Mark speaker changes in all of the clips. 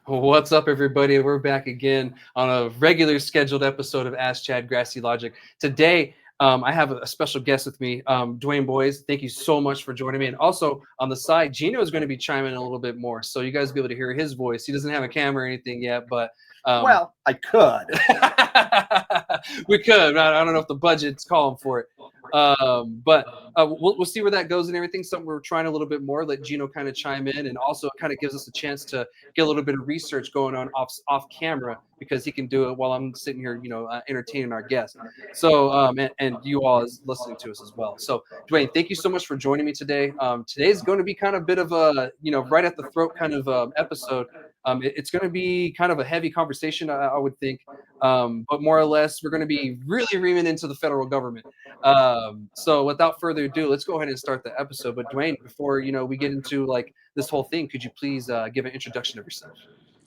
Speaker 1: What's up, everybody? We're back again on a regular scheduled episode of Ask Chad Grassy Logic. Today, I have a special guest with me, Duane Boise. Thank you so much for joining me. And also on the side, Gino is going to be chiming in a little bit more, so you guys will be able to hear his voice. He doesn't have a camera or anything yet, but
Speaker 2: well, I could.
Speaker 1: We could. I don't know if the budget's calling for it. But we'll see where that goes and everything. Something we're trying a little bit more. Let Gino kind of chime in, and also it kind of gives us a chance to get a little bit of research going on off camera, because he can do it while I'm sitting here, entertaining our guests. So and you all is listening to us as well. So Duane, thank you so much for joining me today. Today's going to be kind of a bit of a right at the throat kind of episode. It's going to be kind of a heavy conversation, I would think, but more or less we're going to be really reaming into the federal government. So without further ado, let's go ahead and start the episode. But Duane, before we get into like this whole thing, could you please give an introduction of yourself?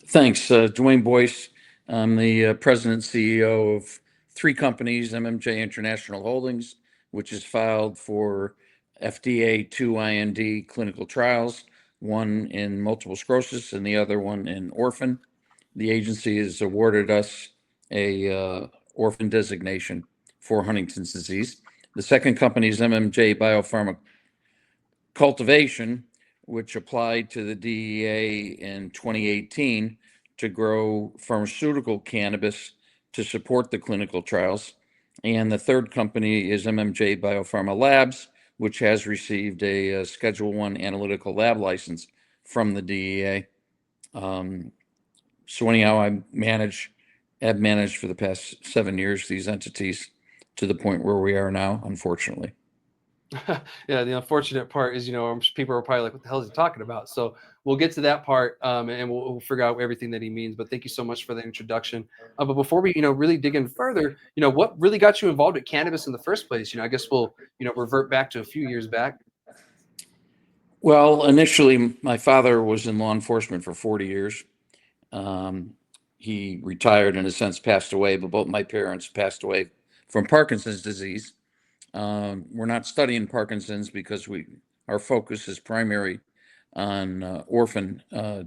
Speaker 3: Thanks, Duane Boise. I'm the president and CEO of three companies: MMJ International Holdings, which is filed for FDA 2 IND clinical trials, one in multiple sclerosis and the other one in orphan. The agency has awarded us a orphan designation for Huntington's disease. The second company is MMJ Biopharma Cultivation, which applied to the DEA in 2018 to grow pharmaceutical cannabis to support the clinical trials. And the third company is MMJ Biopharma Labs, which has received a Schedule 1 analytical lab license from the DEA. So anyhow, have managed for the past 7 years these entities to the point where we are now, unfortunately.
Speaker 1: Yeah, the unfortunate part is, people are probably like, what the hell is he talking about? So we'll get to that part, and we'll figure out everything that he means. But thank you so much for the introduction. But before we, really dig in further, what really got you involved with cannabis in the first place? I guess we'll, revert back to a few years back.
Speaker 3: Well, initially, my father was in law enforcement for 40 years. He retired, in a sense, passed away, but both my parents passed away from Parkinson's disease. We're not studying Parkinson's because our focus is primary on orphan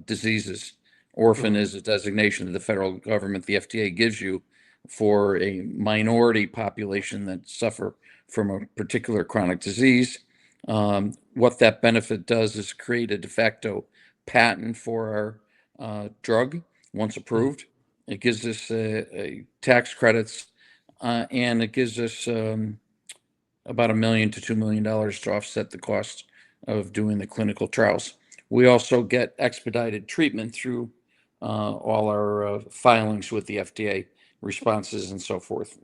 Speaker 3: diseases. Orphan is a designation that the federal government, the FDA, gives you for a minority population that suffer from a particular chronic disease. What that benefit does is create a de facto patent for our drug once approved. It gives us tax credits, and it gives us about $1 million to $2 million to offset the cost of doing the clinical trials. We also get expedited treatment through all our filings with the FDA, responses and so forth.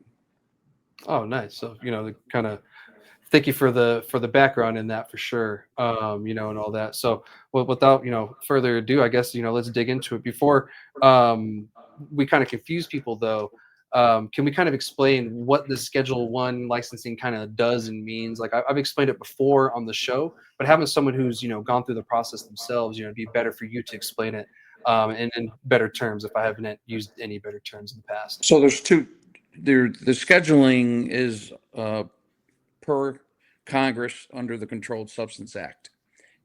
Speaker 1: Oh, nice. So, the kind of thank you for the background in that for sure. And all that. So, well, without, further ado, I guess, let's dig into it. Before we kind of confuse people though, can we kind of explain what the Schedule 1 licensing kind of does and means? Like I've explained it before on the show, but having someone who's, gone through the process themselves, it'd be better for you to explain it in better terms if I haven't used any better terms in the past.
Speaker 3: So there's two. The scheduling is per Congress under the Controlled Substance Act,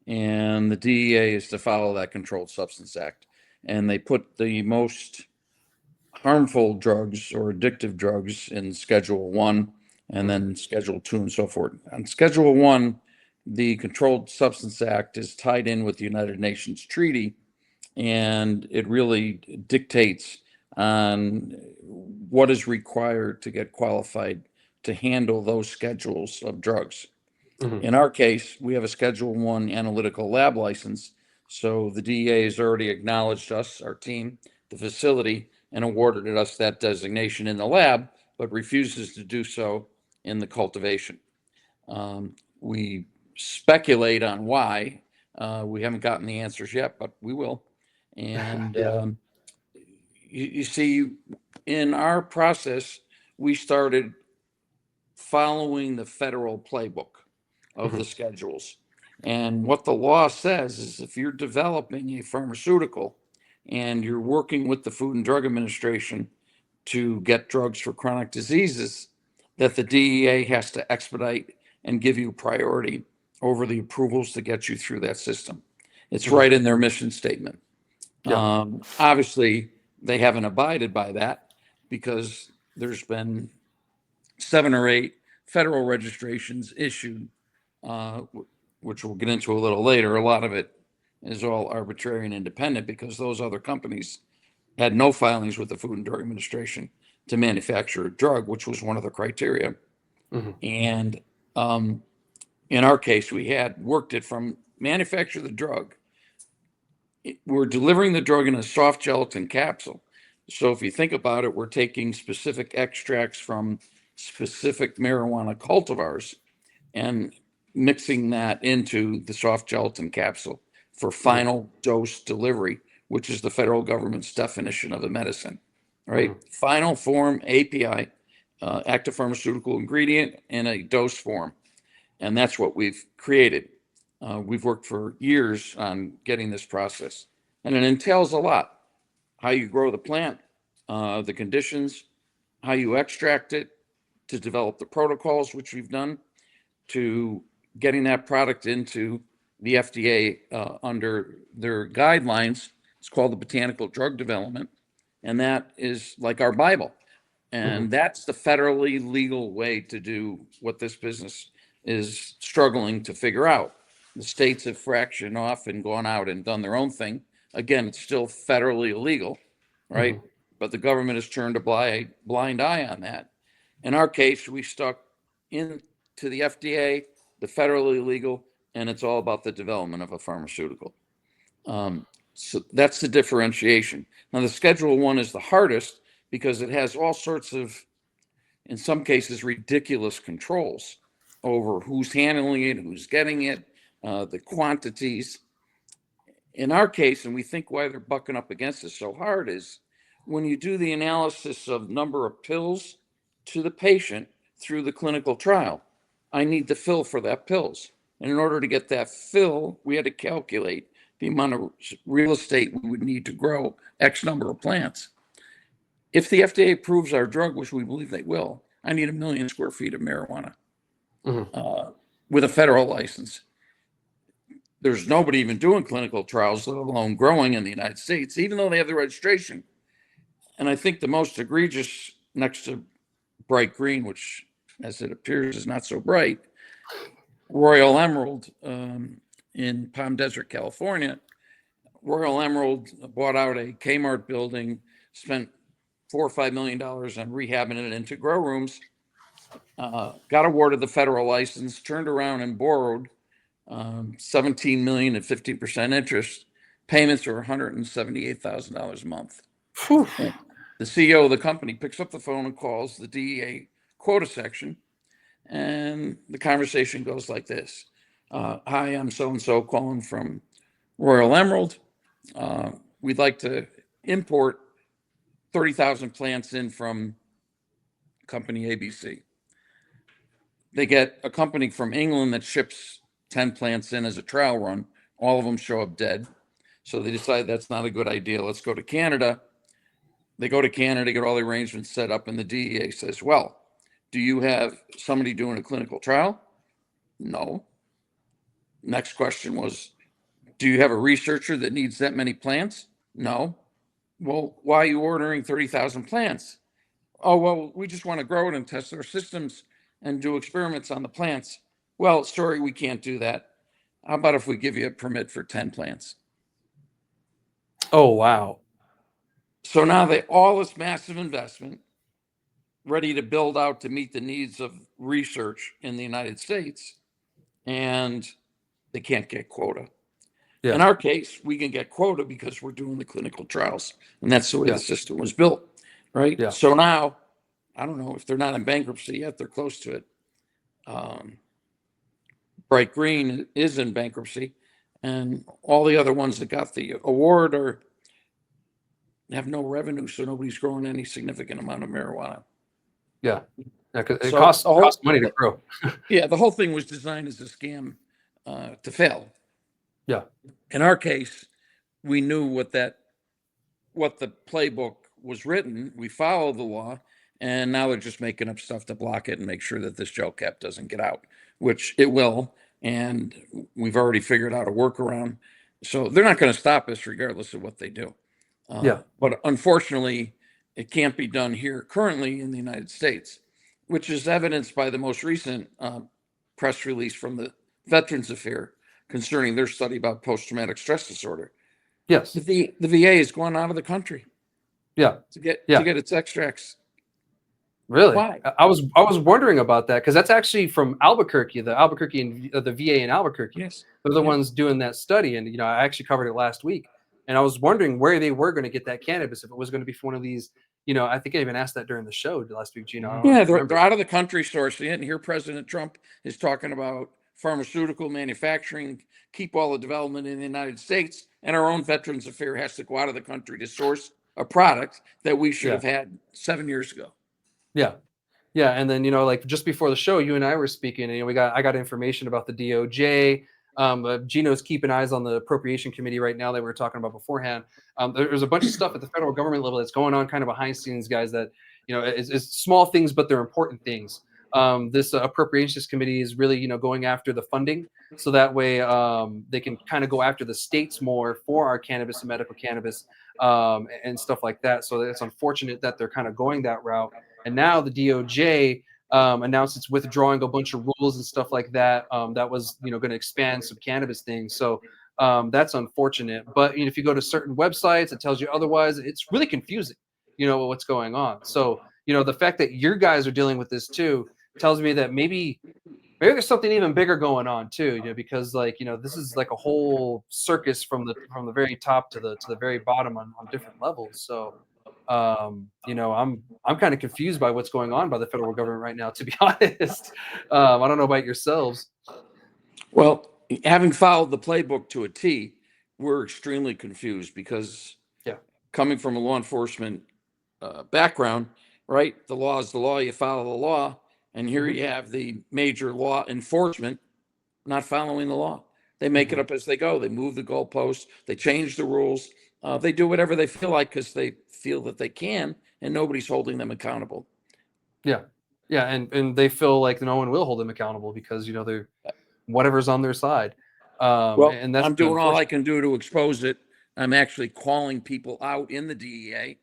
Speaker 3: and the DEA is to follow that Controlled Substance Act, and they put the most harmful drugs or addictive drugs in Schedule 1 and then Schedule 2 and so forth. On Schedule 1, the Controlled Substance Act is tied in with the United Nations Treaty, and it really dictates on what is required to get qualified to handle those schedules of drugs. In our case, we have a Schedule 1 analytical lab license, so the DEA has already acknowledged us, our team, the facility, and awarded us that designation in the lab, but refuses to do so in the cultivation. We speculate on why. We haven't gotten the answers yet, but we will. And you see, in our process, we started following the federal playbook of the schedules. And what the law says is if you're developing a pharmaceutical and you're working with the Food and Drug Administration to get drugs for chronic diseases, that the DEA has to expedite and give you priority over the approvals to get you through that system. It's right in their mission statement.
Speaker 1: Yeah.
Speaker 3: Obviously, they haven't abided by that because there's been 7 or 8 federal registrations issued, which we'll get into a little later. A lot of it is all arbitrary and independent because those other companies had no filings with the Food and Drug Administration to manufacture a drug, which was one of the criteria.
Speaker 1: Mm-hmm.
Speaker 3: And in our case, we had worked it from manufacture the drug. We're delivering the drug in a soft gelatin capsule. So if you think about it, we're taking specific extracts from specific marijuana cultivars and mixing that into the soft gelatin capsule for final dose delivery, which is the federal government's definition of a medicine, right? Final form API, active pharmaceutical ingredient in a dose form. And that's what we've created. We've worked for years on getting this process, and it entails a lot. How you grow the plant, the conditions, how you extract it, to develop the protocols, which we've done, to getting that product into the FDA under their guidelines. It's called the Botanical Drug Development, and that is like our Bible. And that's the federally legal way to do what this business is struggling to figure out. The states have fractioned off and gone out and done their own thing. Again, it's still federally illegal, right? But the government has turned a blind eye on that. In our case, we stuck into the FDA, the federally legal, and it's all about the development of a pharmaceutical. So that's the differentiation. Now, the Schedule 1 is the hardest because it has all sorts of, in some cases, ridiculous controls over who's handling it, who's getting it, the quantities. In our case, and we think why they're bucking up against us so hard, is when you do the analysis of number of pills to the patient through the clinical trial, I need the fill for that pills. And in order to get that fill, we had to calculate the amount of real estate we would need to grow X number of plants. If the FDA approves our drug, which we believe they will, I need 1 million square feet of marijuana with a federal license. There's nobody even doing clinical trials, let alone growing in the United States, even though they have the registration. And I think the most egregious, next to bright green, which as it appears is not so bright, Royal Emerald in Palm Desert, California. Royal Emerald bought out a Kmart building, spent $4 or $5 million on rehabbing it into grow rooms, got awarded the federal license, turned around and borrowed $17 million at 50% interest. Payments are $178,000 a month.
Speaker 1: Whew.
Speaker 3: The CEO of the company picks up the phone and calls the DEA quota section, and the conversation goes like this. Hi, I'm so-and-so calling from Royal Emerald. We'd like to import 30,000 plants in from company ABC. They get a company from England that ships 10 plants in as a trial run. All of them show up dead. So they decide that's not a good idea. Let's go to Canada. They go to Canada, get all the arrangements set up, and the DEA says, well, do you have somebody doing a clinical trial? No. Next question was, do you have a researcher that needs that many plants? No. Well, why are you ordering 30,000 plants? Oh, well, we just want to grow it and test our systems and do experiments on the plants. Well, sorry, we can't do that. How about if we give you a permit for 10 plants?
Speaker 1: Oh, wow.
Speaker 3: So now they all this massive investment ready to build out to meet the needs of research in the United States, and they can't get quota.
Speaker 1: Yeah.
Speaker 3: In our case, we can get quota because we're doing the clinical trials, and that's the way
Speaker 1: Yeah.
Speaker 3: the system was built, right?
Speaker 1: Yeah.
Speaker 3: So now, I don't know if they're not in bankruptcy yet, they're close to it. Bright Green is in bankruptcy, and all the other ones that got the award have no revenue, so nobody's growing any significant amount of marijuana.
Speaker 1: Yeah. Because it
Speaker 3: So
Speaker 1: costs money to grow.
Speaker 3: Yeah, the whole thing was designed as a scam to fail.
Speaker 1: Yeah.
Speaker 3: In our case, we knew what the playbook was written. We followed the law, and now they're just making up stuff to block it and make sure that this gel cap doesn't get out, which it will. And we've already figured out a workaround. So they're not going to stop us regardless of what they do.
Speaker 1: Yeah.
Speaker 3: But unfortunately, it can't be done here currently in the United States, which is evidenced by the most recent press release from the Veterans Affairs concerning their study about post-traumatic stress disorder.
Speaker 1: Yes.
Speaker 3: The VA is going out of the country.
Speaker 1: Yeah.
Speaker 3: To get its extracts.
Speaker 1: Really?
Speaker 3: Why?
Speaker 1: I was wondering about that because that's actually from Albuquerque, the Albuquerque and the VA in Albuquerque.
Speaker 3: Yes.
Speaker 1: They're the ones doing that study, and I actually covered it last week, and I was wondering where they were going to get that cannabis, if it was going to be from one of these. I think I even asked that during the show last week, Gino.
Speaker 3: Yeah, they're out of the country source. You didn't hear President Trump is talking about pharmaceutical manufacturing, keep all the development in the United States, and our own Veterans Affairs has to go out of the country to source a product that we should have had 7 years ago.
Speaker 1: Yeah. Yeah. And then, like just before the show, you and I were speaking, and I got information about the DOJ. Gino's keeping eyes on the appropriation committee right now that we were talking about beforehand. There's a bunch of stuff at the federal government level that's going on kind of behind scenes, guys, that, is small things, but they're important things. This appropriations committee is really, going after the funding. So that way they can kind of go after the states more for our cannabis and medical cannabis and stuff like that. So it's unfortunate that they're kind of going that route. And now the DOJ announced it's withdrawing a bunch of rules and stuff like that. That was, going to expand some cannabis things. So that's unfortunate. But if you go to certain websites, it tells you otherwise. It's really confusing, what's going on. So, the fact that your guys are dealing with this too tells me that maybe there's something even bigger going on too. Because this is like a whole circus from the very top to the very bottom on different levels. So. I'm kind of confused by what's going on by the federal government right now, to be honest. I don't know about yourselves.
Speaker 3: Well, having followed the playbook to a T, we're extremely confused because coming from a law enforcement background, right? The law is the law, you follow the law. And here you have the major law enforcement not following the law. They make it up as they go. They move the goalposts. They change the rules. They do whatever they feel like because they feel that they can, and nobody's holding them accountable.
Speaker 1: Yeah, and they feel like no one will hold them accountable because they're whatever's on their side. And that's
Speaker 3: I'm doing all I can do to expose it. I'm actually calling people out in the DEA.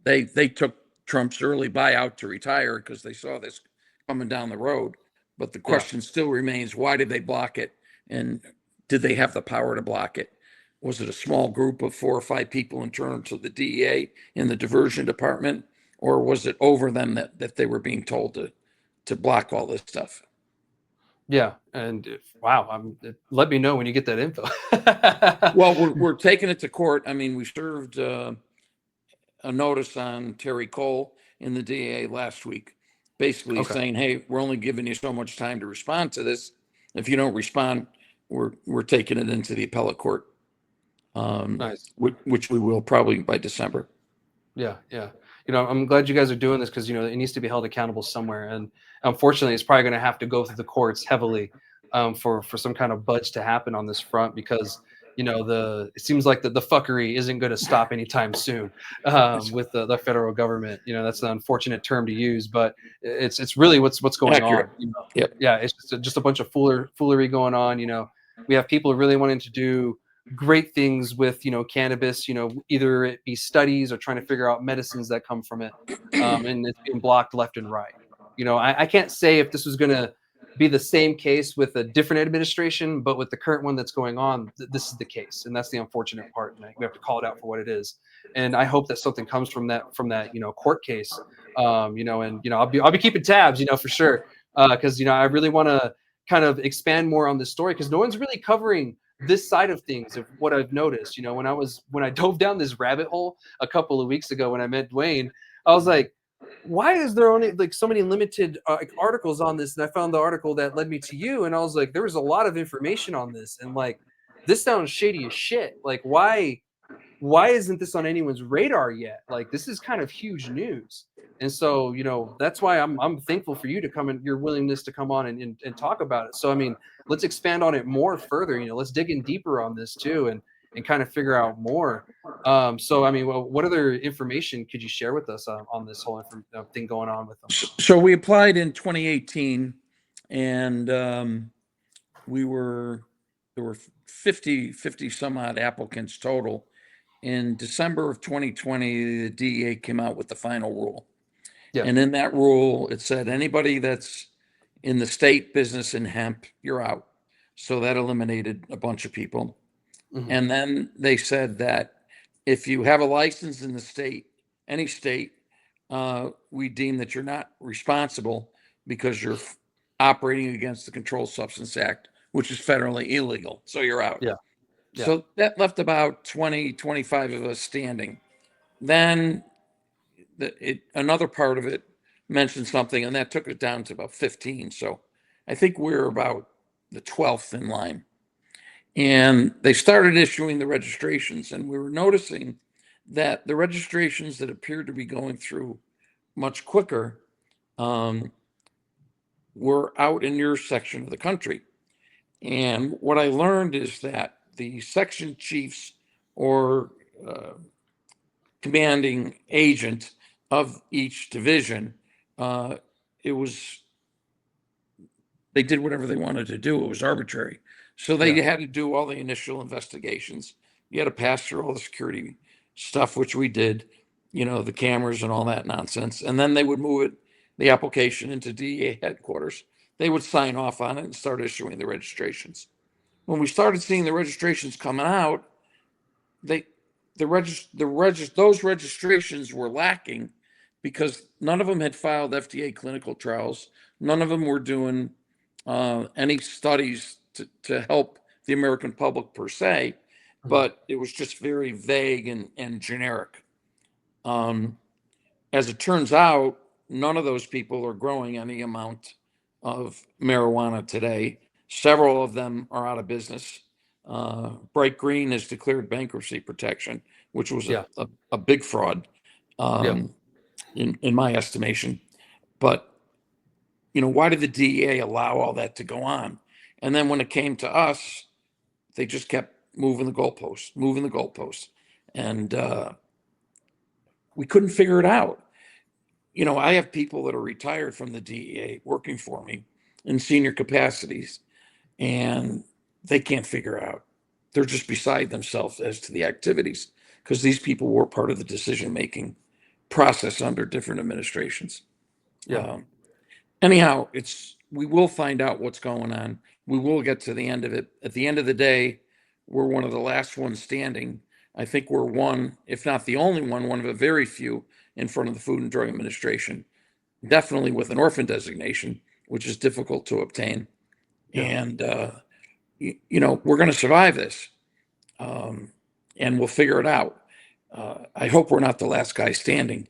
Speaker 3: They took Trump's early buyout to retire because they saw this coming down the road. But the question still remains: why did they block it, and did they have the power to block it? Was it a small group of 4 or 5 people in terms of the DEA in the diversion department, or was it over them that they were being told to block all this stuff?
Speaker 1: Yeah, and wow, let me know when you get that info.
Speaker 3: Well, we're taking it to court. I mean, we served a notice on Terry Cole in the DEA last week, basically saying, "Hey, we're only giving you so much time to respond to this. If you don't respond, we're taking it into the appellate court."
Speaker 1: Nice.
Speaker 3: Which we will probably by December.
Speaker 1: Yeah. I'm glad you guys are doing this because it needs to be held accountable somewhere, and unfortunately, it's probably going to have to go through the courts heavily for some kind of budge to happen on this front because it seems like the fuckery isn't going to stop anytime soon with the federal government. That's an unfortunate term to use, but it's really what's going
Speaker 3: Accurate.
Speaker 1: on.
Speaker 3: Yep.
Speaker 1: Yeah, it's just a bunch of foolery going on. We have people really wanting to do great things with cannabis, either it be studies or trying to figure out medicines that come from it, and it's being blocked left and right. I can't say if this was going to be the same case with a different administration, but with the current one that's going on, this is the case, and that's the unfortunate part, and we have to call it out for what it is. And I hope that something comes from that court case, and I'll be keeping tabs, for sure, because I really want to kind of expand more on this story because no one's really covering this side of things of what I've noticed. When I dove down this rabbit hole a couple of weeks ago when I met Duane, I was like, why is there only like so many limited articles on this? And I found the article that led me to you, and I was like, there was a lot of information on this, and like, this sounds shady as shit. Like, why isn't this on anyone's radar yet? Like, this is kind of huge news. And so, that's why I'm thankful for you to come and your willingness to come on and talk about it. So, I mean, let's expand on it more further. Let's dig in deeper on this too, and kind of figure out more. So, I mean, what other information could you share with us on this whole thing going on with them?
Speaker 3: So we applied in 2018, and there were 50 some odd applicants total. In December of 2020, the DEA came out with the final rule.
Speaker 1: Yeah.
Speaker 3: And in that rule, it said anybody that's in the state business in hemp, you're out. So that eliminated a bunch of people.
Speaker 1: Mhm.
Speaker 3: And then they said that if you have a license in the state, any state, we deem that you're not responsible because you're operating against the Controlled Substance Act, which is federally illegal. So you're out.
Speaker 1: Yeah. Yeah.
Speaker 3: So that left about 20, 25 of us standing. Then another part of it mentioned something, and that took it down to about 15. So I think we're about the 12th in line. And they started issuing the registrations, and we were noticing that the registrations that appeared to be going through much quicker were out in your section of the country. And what I learned is that the section chiefs or commanding agent of each division, it was, they did whatever they wanted to do. It was arbitrary. So they had to do all the initial investigations. You had to pass through all the security stuff, which we did, the cameras and all that nonsense. And then they would move the application into DEA headquarters. They would sign off on it and start issuing the registrations. When we started seeing the registrations coming out, those registrations were lacking because none of them had filed FDA clinical trials. None of them were doing any studies to help the American public per se, but it was just very vague and generic. As it turns out, none of those people are growing any amount of marijuana today. Several of them are out of business. Bright Green has declared bankruptcy protection, which was a big fraud in my estimation. But, why did the DEA allow all that to go on? And then when it came to us, they just kept moving the goalposts. And we couldn't figure it out. I have people that are retired from the DEA working for me in senior capacities, and they can't figure out. They're just beside themselves as to the activities because these people were part of the decision-making process under different administrations. Anyhow, we will find out what's going on. We will get to the end of it. At the end of the day, we're one of the last ones standing. I think we're one, if not the only one of a very few in front of the Food and Drug Administration, definitely with an orphan designation, which is difficult to obtain. And, we're going to survive this, and we'll figure it out. I hope we're not the last guy standing,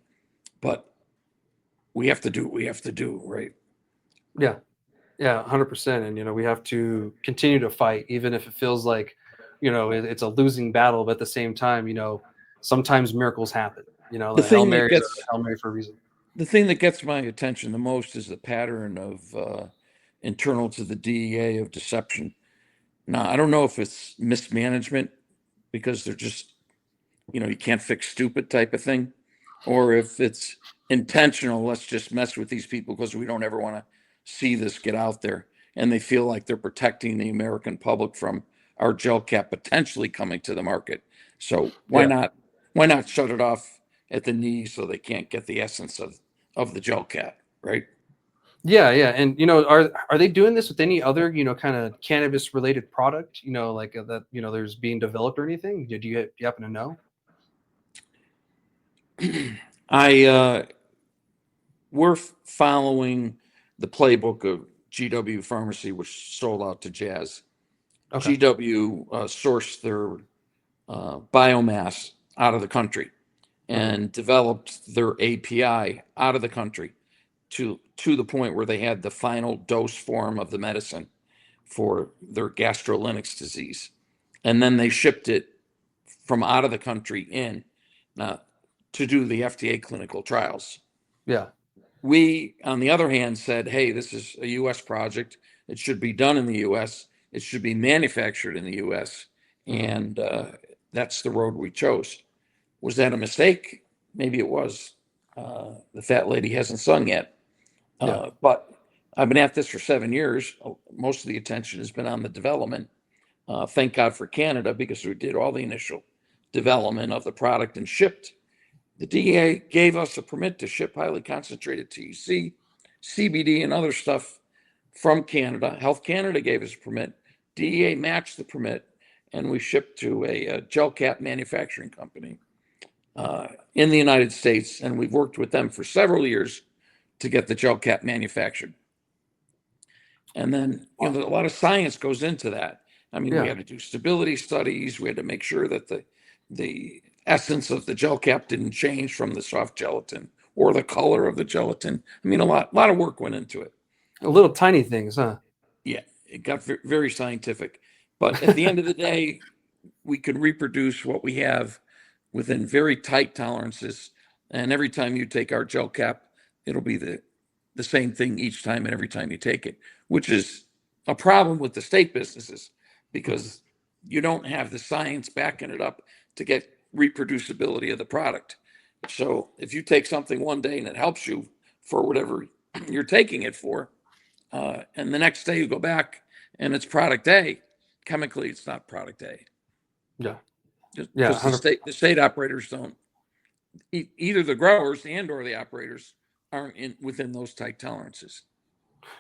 Speaker 3: but we have to do what we have to do, right?
Speaker 1: Yeah. Yeah, 100%. And, we have to continue to fight, even if it feels like, it's a losing battle. But at the same time, sometimes miracles happen.
Speaker 3: The thing that gets
Speaker 1: Hail Mary for a reason.
Speaker 3: The thing that gets my attention the most is the pattern of internal to the DEA of deception. Now, I don't know if it's mismanagement because they're just, you can't fix stupid type of thing, or if it's intentional, let's just mess with these people because we don't ever want to see this get out there. And they feel like they're protecting the American public from our gel cap potentially coming to the market. So why not shut it off at the knee so they can't get the essence of the gel cap, right?
Speaker 1: Yeah. And, are they doing this with any other, kind of cannabis related product, like that, there's being developed or anything? Do you happen to know?
Speaker 3: We're following the playbook of GW Pharmacy, which sold out to Jazz. Okay. GW sourced their biomass out of the country and developed their API out of the country to the point where they had the final dose form of the medicine for their gastrolytics disease. And then they shipped it from out of the country in to do the FDA clinical trials.
Speaker 1: Yeah.
Speaker 3: We, on the other hand, said, hey, this is a U.S. project. It should be done in the U.S. It should be manufactured in the U.S. And that's the road we chose. Was that a mistake? Maybe it was. The fat lady hasn't sung yet. But I've been at this for 7 years. Most of the attention has been on the development. Thank God for Canada, because we did all the initial development of the product and shipped. The DEA gave us a permit to ship highly concentrated THC, CBD, and other stuff from Canada. Health Canada gave us a permit. DEA matched the permit, and we shipped to a gel cap manufacturing company in the United States, and we've worked with them for several years to get the gel cap manufactured. And then, a lot of science goes into that. I mean, we had to do stability studies. We had to make sure that the essence of the gel cap didn't change from the soft gelatin or the color of the gelatin. I mean, a lot of work went into it.
Speaker 1: Little tiny things, huh?
Speaker 3: Yeah, it got very scientific. But at the end of the day, we could reproduce what we have within very tight tolerances. And every time you take our gel cap, it'll be the same thing each time and every time you take it, which is a problem with the state businesses, because you don't have the science backing it up to get reproducibility of the product. So if you take something one day and it helps you for whatever you're taking it for, and the next day you go back and it's product A, chemically it's not product A.
Speaker 1: Yeah.
Speaker 3: Because the state operators don't, either the growers and or the operators aren't within those tight tolerances.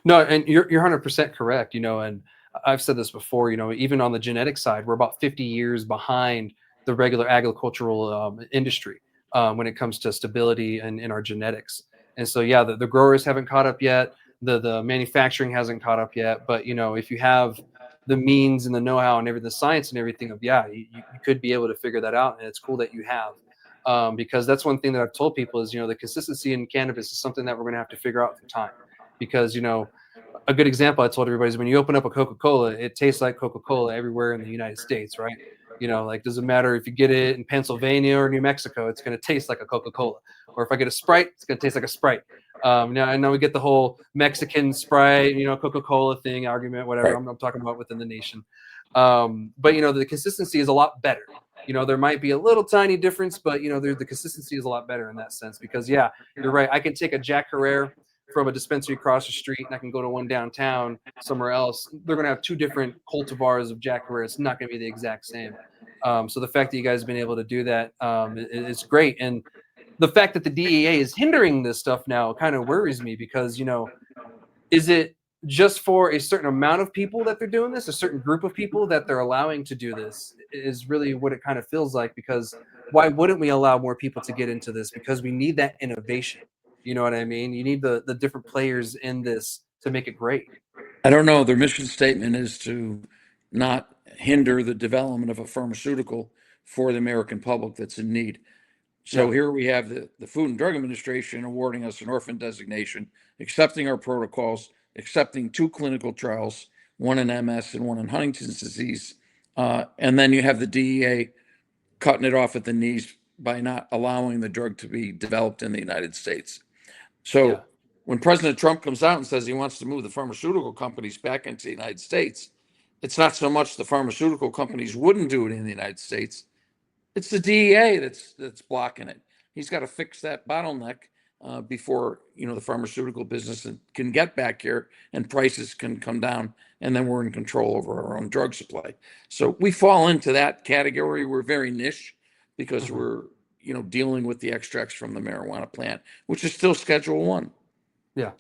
Speaker 1: No, and you're 100% correct, and I've said this before, even on the genetic side, we're about 50 years behind the regular agricultural industry when it comes to stability and in our genetics. And so, yeah, the growers haven't caught up yet. The manufacturing hasn't caught up yet. But, if you have the means and the know-how and everything, the science and everything you could be able to figure that out. And it's cool that you have, because that's one thing that I've told people is, the consistency in cannabis is something that we're going to have to figure out through time. Because, a good example I told everybody is when you open up a Coca-Cola, it tastes like Coca-Cola everywhere in the United States, right? Doesn't matter if you get it in Pennsylvania or New Mexico, it's going to taste like a Coca-Cola. Or if I get a Sprite, it's going to taste like a Sprite. Now I know we get the whole Mexican Sprite, Coca-Cola thing argument, whatever.
Speaker 3: Right.
Speaker 1: I'm talking about within the nation. But the consistency is a lot better. There might be a little tiny difference, but the consistency is a lot better in that sense, because you're right. I can take a Jack Herrera from a dispensary across the street, and I can go to one downtown somewhere else. They're going to have two different cultivars of Jack Herrera. It's not going to be the exact same. So the fact that you guys have been able to do that is great. And the fact that the DEA is hindering this stuff now kind of worries me, because, is it just for a certain amount of people that they're doing this, a certain group of people that they're allowing to do this is really what it kind of feels like, because why wouldn't we allow more people to get into this? Because we need that innovation. You know what I mean? You need the different players in this to make it great.
Speaker 3: I don't know. Their mission statement is to not hinder the development of a pharmaceutical for the American public that's in need. So here we have the Food and Drug Administration awarding us an orphan designation, accepting our protocols, accepting 2 clinical trials, one in MS and one in Huntington's disease. And then you have the DEA cutting it off at the knees by not allowing the drug to be developed in the United States. So when President Trump comes out and says he wants to move the pharmaceutical companies back into the United States, it's not so much the pharmaceutical companies wouldn't do it in the United States. It's the DEA that's blocking it. He's got to fix that bottleneck before the pharmaceutical business can get back here and prices can come down, and then we're in control over our own drug supply. So we fall into that category. We're very niche because we're dealing with the extracts from the marijuana plant, which is still Schedule 1.
Speaker 1: Yeah,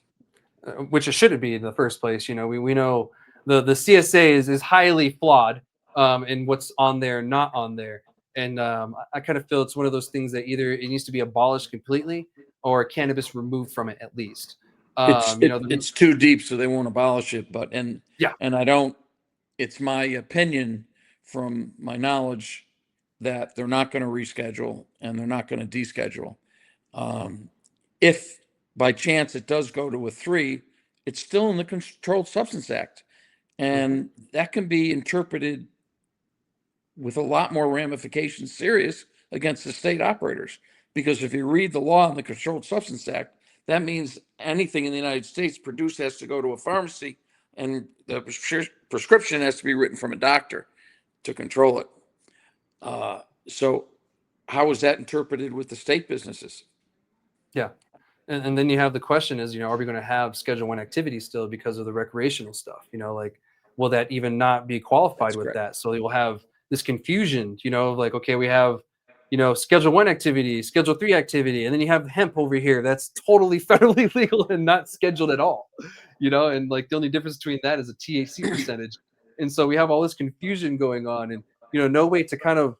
Speaker 1: which it shouldn't be in the first place. We know the CSA is highly flawed in what's on there and not on there. And I kind of feel it's one of those things that either it needs to be abolished completely or cannabis removed from it at least.
Speaker 3: It's too deep, so they won't abolish it. And I don't. It's my opinion from my knowledge that they're not going to reschedule and they're not going to deschedule. If by chance it does go to a 3, it's still in the Controlled Substance Act, and that can be interpreted with a lot more ramifications serious against the state operators. Because if you read the law in the Controlled Substance Act, that means anything in the United States produced has to go to a pharmacy, and the prescription has to be written from a doctor to control it. So how is that interpreted with the state businesses?
Speaker 1: Yeah. And then you have the question is, are we going to have Schedule 1 activities still because of the recreational stuff? will that even not be qualified
Speaker 3: That's
Speaker 1: with
Speaker 3: correct.
Speaker 1: that? So you'll have this confusion, like, okay, we have, Schedule 1 activity, Schedule 3 activity, and then you have hemp over here that's totally federally legal and not scheduled at all, and like the only difference between that is a THC percentage. And so we have all this confusion going on, and no way to kind of,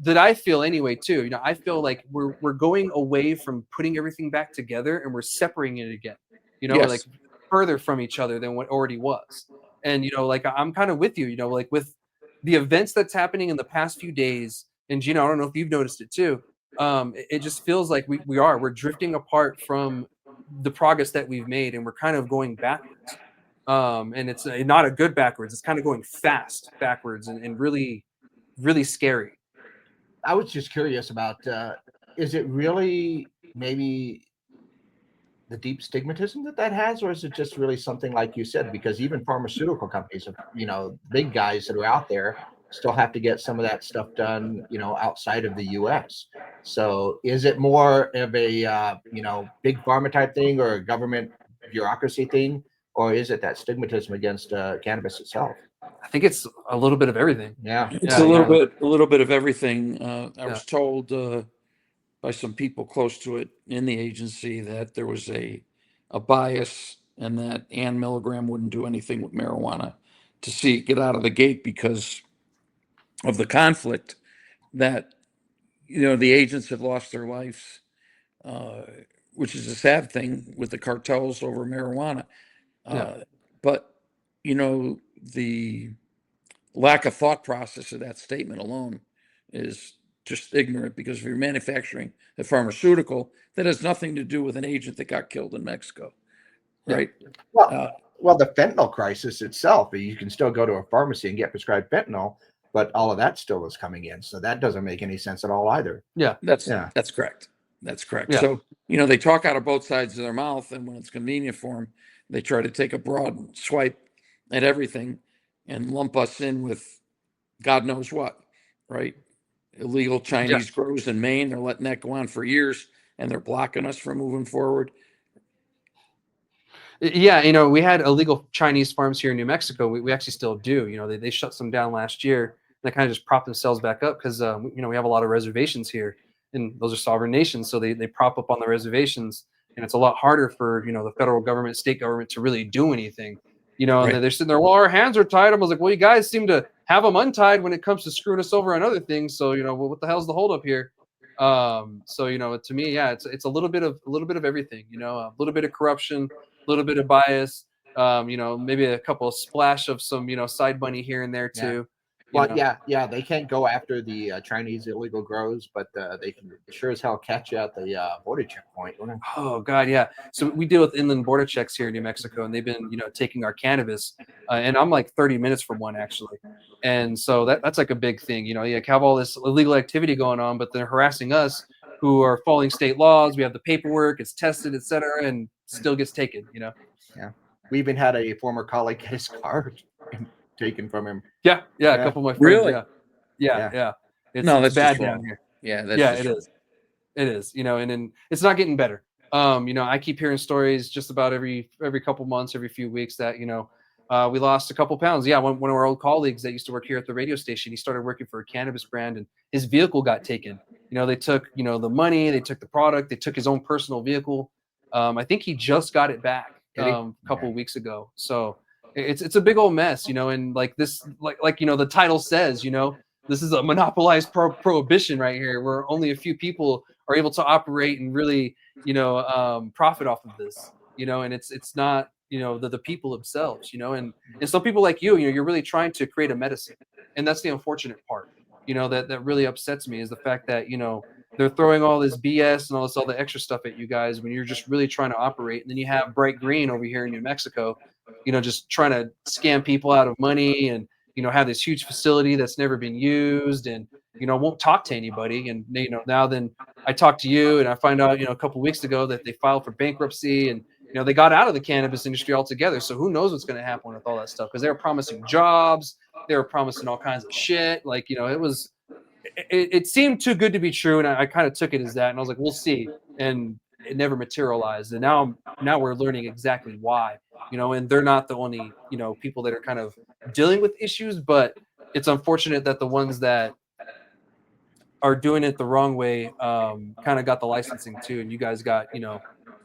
Speaker 1: that I feel anyway too. I feel like we're going away from putting everything back together and we're separating it again. Like
Speaker 3: Yes.
Speaker 1: further from each other than what already was. And like I'm kind of with you. Like with the events that's happening in the past few days. And Gino, I don't know if you've noticed it too. It just feels like we're drifting apart from the progress that we've made, and we're kind of going backwards. And it's not a good backwards. It's kind of going fast backwards, and really, really scary.
Speaker 2: I was just curious about, is it really maybe the deep stigmatism that has, or is it just really something like you said? Because even pharmaceutical companies, big guys that are out there still have to get some of that stuff done, outside of the U.S. So is it more of a, big pharma type thing or a government bureaucracy thing, or is it that stigmatism against cannabis itself?
Speaker 1: I think it's a little bit of everything.
Speaker 2: Yeah.
Speaker 3: It's a little bit of everything. I was told by some people close to it in the agency that there was a bias and that Ann Milligram wouldn't do anything with marijuana to see it get out of the gate because of the conflict that, the agents have lost their lives, which is a sad thing with the cartels over marijuana. But, the lack of thought process of that statement alone is just ignorant, because if you're manufacturing a pharmaceutical, that has nothing to do with an agent that got killed in Mexico, right?
Speaker 2: Well, the fentanyl crisis itself, you can still go to a pharmacy and get prescribed fentanyl, but all of that still is coming in. So that doesn't make any sense at all either.
Speaker 3: That's correct. That's correct.
Speaker 1: Yeah.
Speaker 3: So, they talk out of both sides of their mouth, and when it's convenient for them, they try to take a broad swipe at everything and lump us in with God knows what, right? Illegal Chinese grows in Maine. They're letting that go on for years, and they're blocking us from moving forward.
Speaker 1: Yeah, we had illegal Chinese farms here in New Mexico. We actually still do. They shut some down last year. They kind of just propped themselves back up because we have a lot of reservations here, and those are sovereign nations, so they prop up on the reservations, and it's a lot harder for the federal government, state government to really do anything. And
Speaker 3: Right.
Speaker 1: they're sitting there, well, our hands are tied. I was like, well, you guys seem to have them untied when it comes to screwing us over on other things. So well, what the hell's the holdup here? So to me, yeah, it's a little bit of everything. A little bit of corruption, a little bit of bias. Maybe a couple of splash of some side money here and there too.
Speaker 2: Well, yeah, they can't go after the Chinese illegal grows, but they can sure as hell catch you at the border checkpoint.
Speaker 1: Oh God, yeah. So we deal with inland border checks here in New Mexico, and they've been taking our cannabis, and I'm like 30 minutes from one actually, and so that's like a big thing. You have all this illegal activity going on, but they're harassing us who are following state laws. We have the paperwork, it's tested, etc., and still gets taken.
Speaker 2: Yeah, we even had a former colleague get his car taken from him.
Speaker 1: Yeah, a couple of my friends.
Speaker 3: Really?
Speaker 1: Yeah.
Speaker 3: That's
Speaker 1: bad
Speaker 3: just
Speaker 1: down
Speaker 3: wrong.
Speaker 1: here.
Speaker 3: It
Speaker 1: is. And then it's not getting better. I keep hearing stories just about every couple months, every few weeks that we lost a couple pounds. Yeah, one of our old colleagues that used to work here at the radio station, he started working for a cannabis brand, and his vehicle got taken. They took the money, they took the product, they took his own personal vehicle. I think he just got it back a couple of weeks ago. So it's a big old mess, and like this, like the title says, this is a monopolized prohibition right here, where only a few people are able to operate and really, profit off of this, and it's not, the people themselves, and some people like you're really trying to create a medicine, and that's the unfortunate part, that really upsets me, is the fact that they're throwing all this BS and all the extra stuff at you guys when you're just really trying to operate, and then you have Bright Green over here in New Mexico, just trying to scam people out of money, and have this huge facility that's never been used, and won't talk to anybody. And now then I talked to you, and I find out a couple of weeks ago that they filed for bankruptcy, and they got out of the cannabis industry altogether. So who knows what's going to happen with all that stuff, because they were promising jobs, they were promising all kinds of shit. Like it seemed too good to be true, and I kind of took it as that, and I was like, we'll see. And it never materialized. And now we're learning exactly why, and they're not the only, people that are kind of dealing with issues, but it's unfortunate that the ones that are doing it the wrong way kind of got the licensing too, and you guys got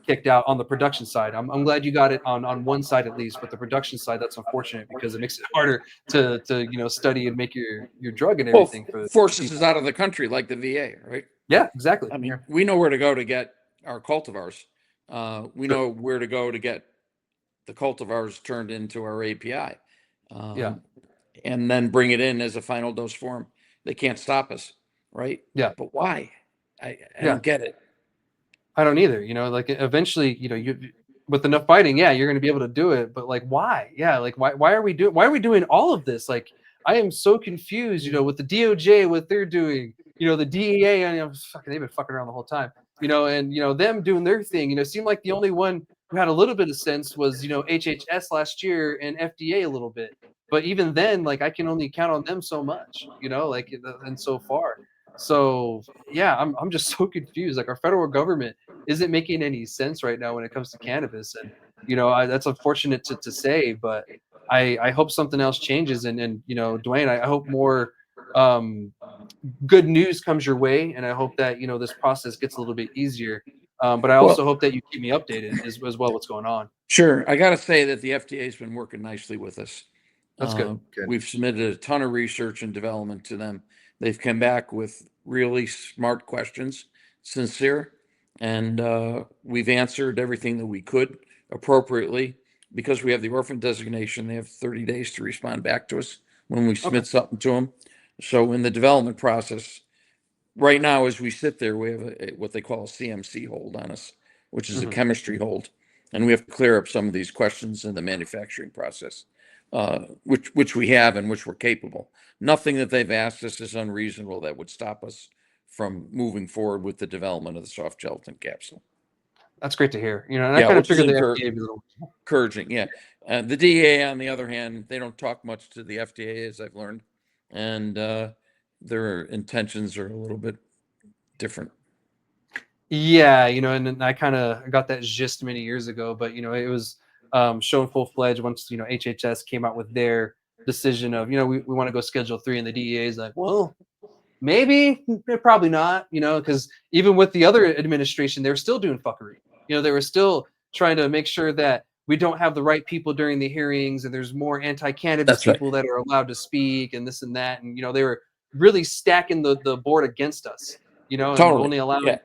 Speaker 1: kicked out on the production side. I'm glad you got it on one side at least, but the production side, that's unfortunate because it makes it harder to study and make your drug and
Speaker 3: Well,
Speaker 1: everything for
Speaker 3: forces
Speaker 1: people.
Speaker 3: us out of the country like the VA, right?
Speaker 1: Yeah, exactly.
Speaker 3: I mean, we know where to go to get our cultivars. We
Speaker 1: Sure.
Speaker 3: know where to go to get the cultivars turned into our API,
Speaker 1: Yeah.
Speaker 3: and then bring it in as a final dose form. They can't stop us, right?
Speaker 1: Yeah.
Speaker 3: But why? I
Speaker 1: Yeah.
Speaker 3: don't get it.
Speaker 1: I don't either. Like eventually, you with enough fighting, yeah, you're going to be able to do it. But like, why? Yeah, like why are we doing all of this? Like, I am so confused. With the DOJ, what they're doing. The DEA, and they've been fucking around the whole time. And them doing their thing. Seemed like the only one who had a little bit of sense was HHS last year and FDA a little bit. But even then, like I can only count on them so much. Like and so far. So yeah, I'm just so confused. Like our federal government isn't making any sense right now when it comes to cannabis, and that's unfortunate to say, but I hope something else changes, and Duane, I hope more good news comes your way, and I hope that this process gets a little bit easier. But I also hope that you keep me updated as well what's going on.
Speaker 3: Sure. I got to say that the FDA has been working nicely with us.
Speaker 1: That's good.
Speaker 3: We've submitted a ton of research and development to them. They've come back with really smart questions, sincere, and we've answered everything that we could appropriately. Because we have the orphan designation, they have 30 days to respond back to us when we submit something to them. So in the development process, right now, as we sit there, we have what they call a CMC hold on us, which is a chemistry hold. And we have to clear up some of these questions in the manufacturing process, which we have and which we're capable. Nothing that they've asked us is unreasonable that would stop us from moving forward with the development of the soft gelatin capsule.
Speaker 1: That's great to hear. And I kind of figured the FDA would be a little
Speaker 3: encouraging. Yeah. The DEA, on the other hand, they don't talk much to the FDA, as I've learned. And their intentions are a little bit different.
Speaker 1: Yeah, and I kind of got that gist many years ago, but it was shown full fledged once HHS came out with their decision of we want to go Schedule 3, and the DEA is like, well, maybe, probably not, because even with the other administration, they were still doing fuckery. They were still trying to make sure that we don't have the right people during the hearings, and there's more anti-cannabis people that are allowed to speak, and this and that, and they were really stacking the board against us, and only allowing.
Speaker 3: Yeah.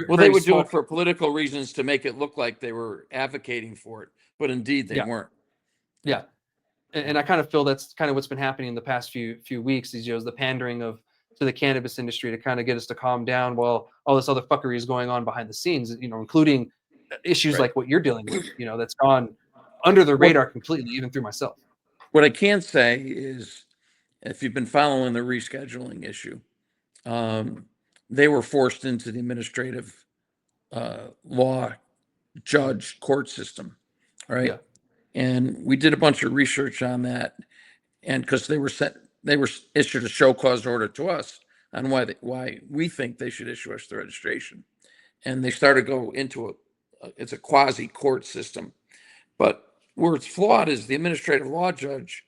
Speaker 3: Well, they would do it for political reasons to make it look like they were advocating for it, but indeed they weren't.
Speaker 1: Yeah. And I kind of feel that's kind of what's been happening in the past few weeks. Is the pandering to the cannabis industry to kind of get us to calm down while all this other fuckery is going on behind the scenes. Including issues like what you're dealing with. That's gone under the radar completely, even through myself.
Speaker 3: What I can say is, if you've been following the rescheduling issue, they were forced into the administrative law judge court system, right? Yeah. And we did a bunch of research on that, and because they were issued a show cause order to us on why we think they should issue us the registration, and they started to go into it's a quasi court system, but where it's flawed is the administrative law judge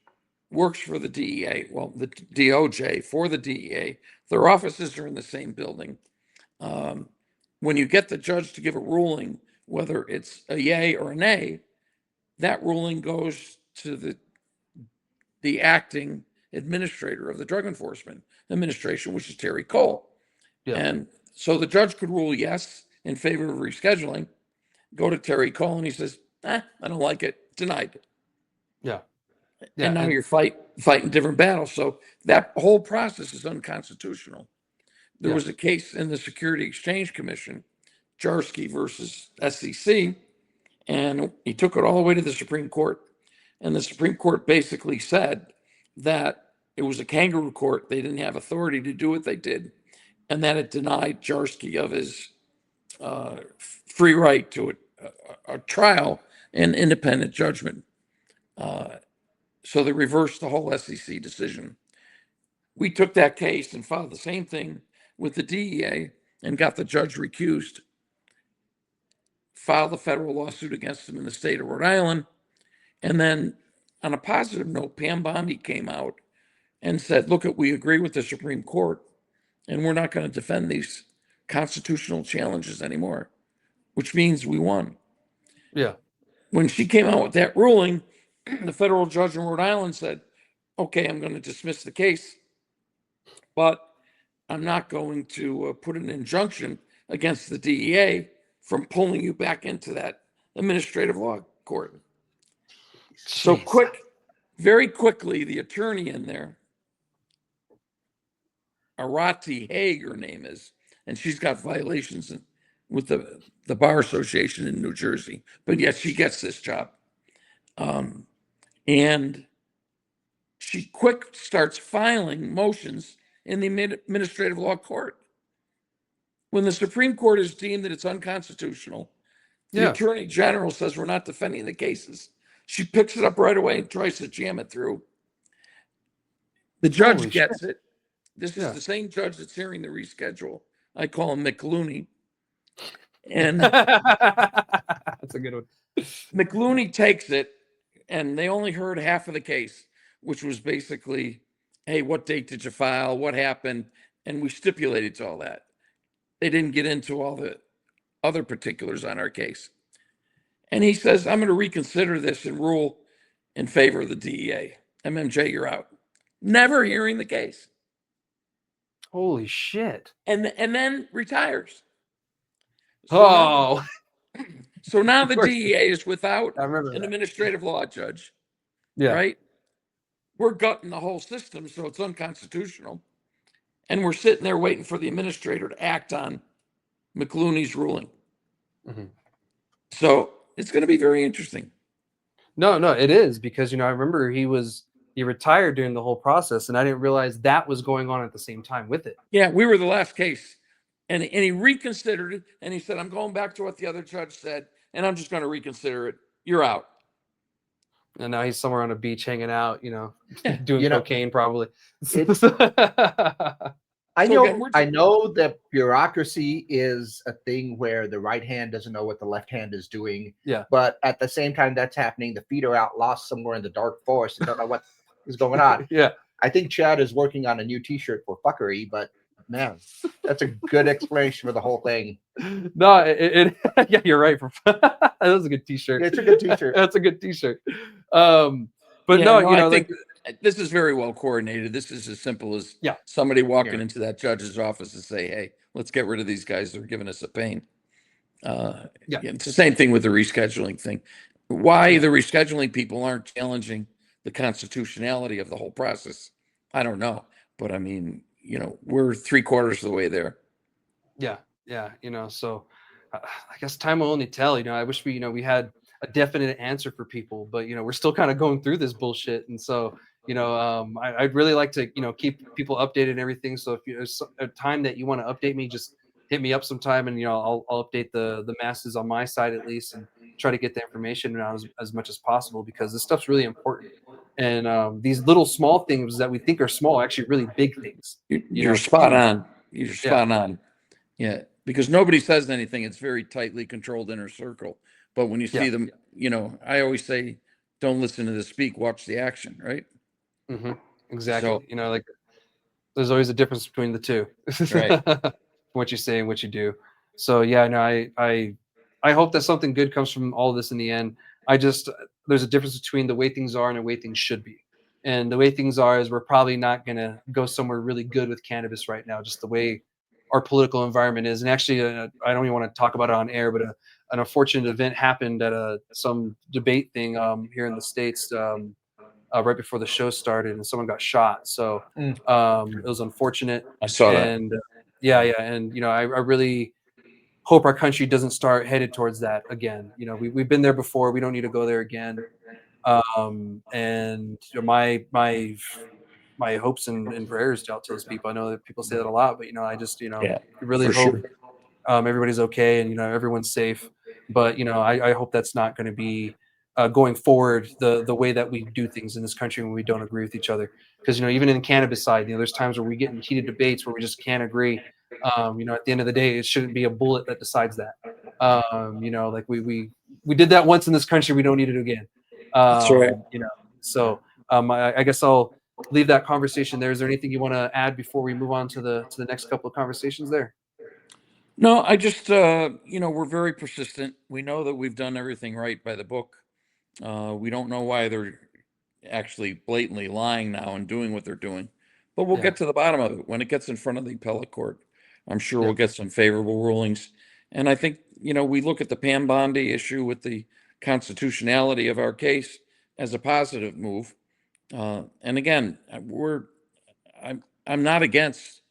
Speaker 3: works for the DEA, well, the DOJ for the DEA. Their offices are in the same building. When you get the judge to give a ruling, whether it's a yay or a nay, that ruling goes to the acting administrator of the Drug Enforcement Administration, which is Terry Cole. Yeah. And so the judge could rule yes in favor of rescheduling, go to Terry Cole, and he says, I don't like it, denied.
Speaker 1: Yeah.
Speaker 3: And now you're fighting different battles. So that whole process is unconstitutional. There was a case in the Security Exchange Commission, Jarsky versus SEC, and he took it all the way to the Supreme Court. And the Supreme Court basically said that it was a kangaroo court. They didn't have authority to do what they did, and that it denied Jarsky of his free right to a trial and independent judgment. So they reversed the whole SEC decision. We took that case and filed the same thing with the DEA and got the judge recused. filed a federal lawsuit against him in the state of Rhode Island. And then on a positive note, Pam Bondi came out and said, look, we agree with the Supreme Court, and we're not going to defend these constitutional challenges anymore, which means we won.
Speaker 1: Yeah.
Speaker 3: When she came out with that ruling, the federal judge in Rhode Island said, okay, I'm going to dismiss the case, but I'm not going to put an injunction against the DEA from pulling you back into that administrative law court. So very quickly, the attorney in there, Arati Haig, her name is, and she's got violations with the Bar Association in New Jersey, but yet she gets this job. And she starts filing motions in the administrative law court. When the Supreme Court has deemed that it's unconstitutional, the Attorney General says we're not defending the cases. She picks it up right away and tries to jam it through. The judge gets it. This is the same judge that's hearing the reschedule. I call him McLooney. And
Speaker 1: that's a good one.
Speaker 3: McLooney takes it, and they only heard half of the case, which was basically, hey, what date did you file? What happened? And we stipulated to all that. They didn't get into all the other particulars on our case. And he says, I'm going to reconsider this and rule in favor of the DEA. MMJ, you're out. Never hearing the case.
Speaker 1: Holy shit.
Speaker 3: And then retires.
Speaker 1: So
Speaker 3: now the DEA is without an
Speaker 1: that.
Speaker 3: administrative law judge.
Speaker 1: Yeah.
Speaker 3: Right? We're gutting the whole system, so it's unconstitutional. And we're sitting there waiting for the administrator to act on McLooney's ruling.
Speaker 1: Mm-hmm.
Speaker 3: So it's going to be very interesting.
Speaker 1: No, it is, because, I remember he retired during the whole process, and I didn't realize that was going on at the same time with it.
Speaker 3: Yeah, we were the last case. And he reconsidered it, and he said, I'm going back to what the other judge said, and I'm just going to reconsider it. You're out.
Speaker 1: And now he's somewhere on a beach hanging out, doing cocaine probably.
Speaker 2: I know that bureaucracy is a thing where the right hand doesn't know what the left hand is doing.
Speaker 1: Yeah.
Speaker 2: But at the same time that's happening, the feet are out lost somewhere in the dark forest and don't know what is going on.
Speaker 1: Yeah.
Speaker 2: I think Chad is working on a new T-shirt for fuckery, but man, that's a good explanation for the whole thing.
Speaker 1: No, yeah, you're right. That was a good T-shirt.
Speaker 2: Yeah, it's a good T-shirt.
Speaker 1: That's a good T-shirt. But
Speaker 3: I think this is very well coordinated. This is as simple as somebody walking into that judge's office and say, hey, let's get rid of these guys that are giving us a pain. It's the same thing with the rescheduling thing. Why the rescheduling people aren't challenging the constitutionality of the whole process, I don't know. But I mean, we're 3/4 of the way there.
Speaker 1: Yeah. So I guess time will only tell. I wish we had a definite answer for people, but we're still kind of going through this bullshit, and so I'd really like to keep people updated and everything. So if there's a time that you want to update me, just hit me up sometime, and I'll update the masses on my side at least, and try to get the information out as much as possible, because this stuff's really important. And these little small things that we think are small are actually really big things.
Speaker 3: You're spot on. You're spot on. Yeah, because nobody says anything. It's very tightly controlled inner circle. But when you see them, I always say, don't listen to the speak, watch the action, right?
Speaker 1: Mm-hmm. Exactly. So, there's always a difference between the two.
Speaker 3: Right.
Speaker 1: What you say and what you do. So I hope that something good comes from all of this in the end. There's a difference between the way things are and the way things should be. And the way things are is we're probably not going to go somewhere really good with cannabis right now, just the way our political environment is. And actually, I don't even want to talk about it on air, but an unfortunate event happened at some debate thing here in the States right before the show started, and someone got shot. So it was unfortunate.
Speaker 3: I saw that.
Speaker 1: And and I really hope our country doesn't start headed towards that again. We've been there before. We don't need to go there again. And my hopes and prayers out to those people. I know that people say that a lot, but I just really hope everybody's okay and everyone's safe. But I hope that's not going to be going forward the way that we do things in this country when we don't agree with each other. Because even in the cannabis side, there's times where we get in heated debates where we just can't agree. At the end of the day, it shouldn't be a bullet that decides that. You know, like we did that once in this country. We don't need it again.
Speaker 3: That's right.
Speaker 1: You know, so I guess I'll leave that conversation there. Is there anything you want to add before we move on to the next couple of conversations there?
Speaker 3: No, I just, we're very persistent. We know that we've done everything right by the book. We don't know why they're actually blatantly lying now and doing what they're doing, but we'll get to the bottom of it when it gets in front of the appellate court. I'm sure we'll get some favorable rulings. And I think, we look at the Pam Bondi issue with the constitutionality of our case as a positive move. And again, I'm not against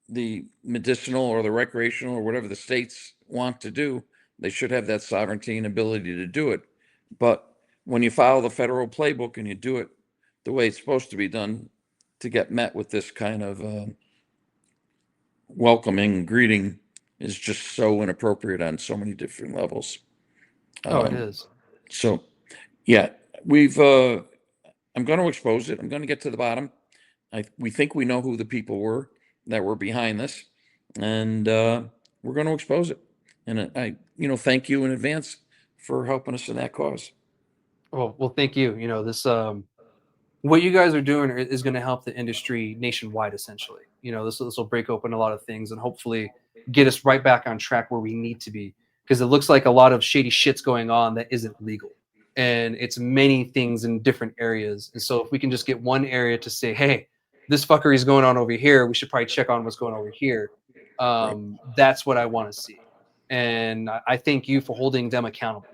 Speaker 3: the medicinal or the recreational or whatever the states want to do. They should have that sovereignty and ability to do it. But when you follow the federal playbook and you do it the way it's supposed to be done, to get met with this kind of welcoming greeting is just so inappropriate on so many different levels.
Speaker 1: It is.
Speaker 3: So, yeah, I'm going to expose it. I'm going to get to the bottom. We think we know who the people were that were behind this, and we're going to expose it. And I thank you in advance for helping us in that cause.
Speaker 1: Well, thank you. You know, this what you guys are doing is going to help the industry nationwide. Essentially, this will break open a lot of things and hopefully get us right back on track where we need to be. Because it looks like a lot of shady shit's going on that isn't legal, and it's many things in different areas. And so if we can just get one area to say, hey, this fuckery is going on over here, we should probably check on what's going on over here. That's what I want to see. And I thank you for holding them accountable.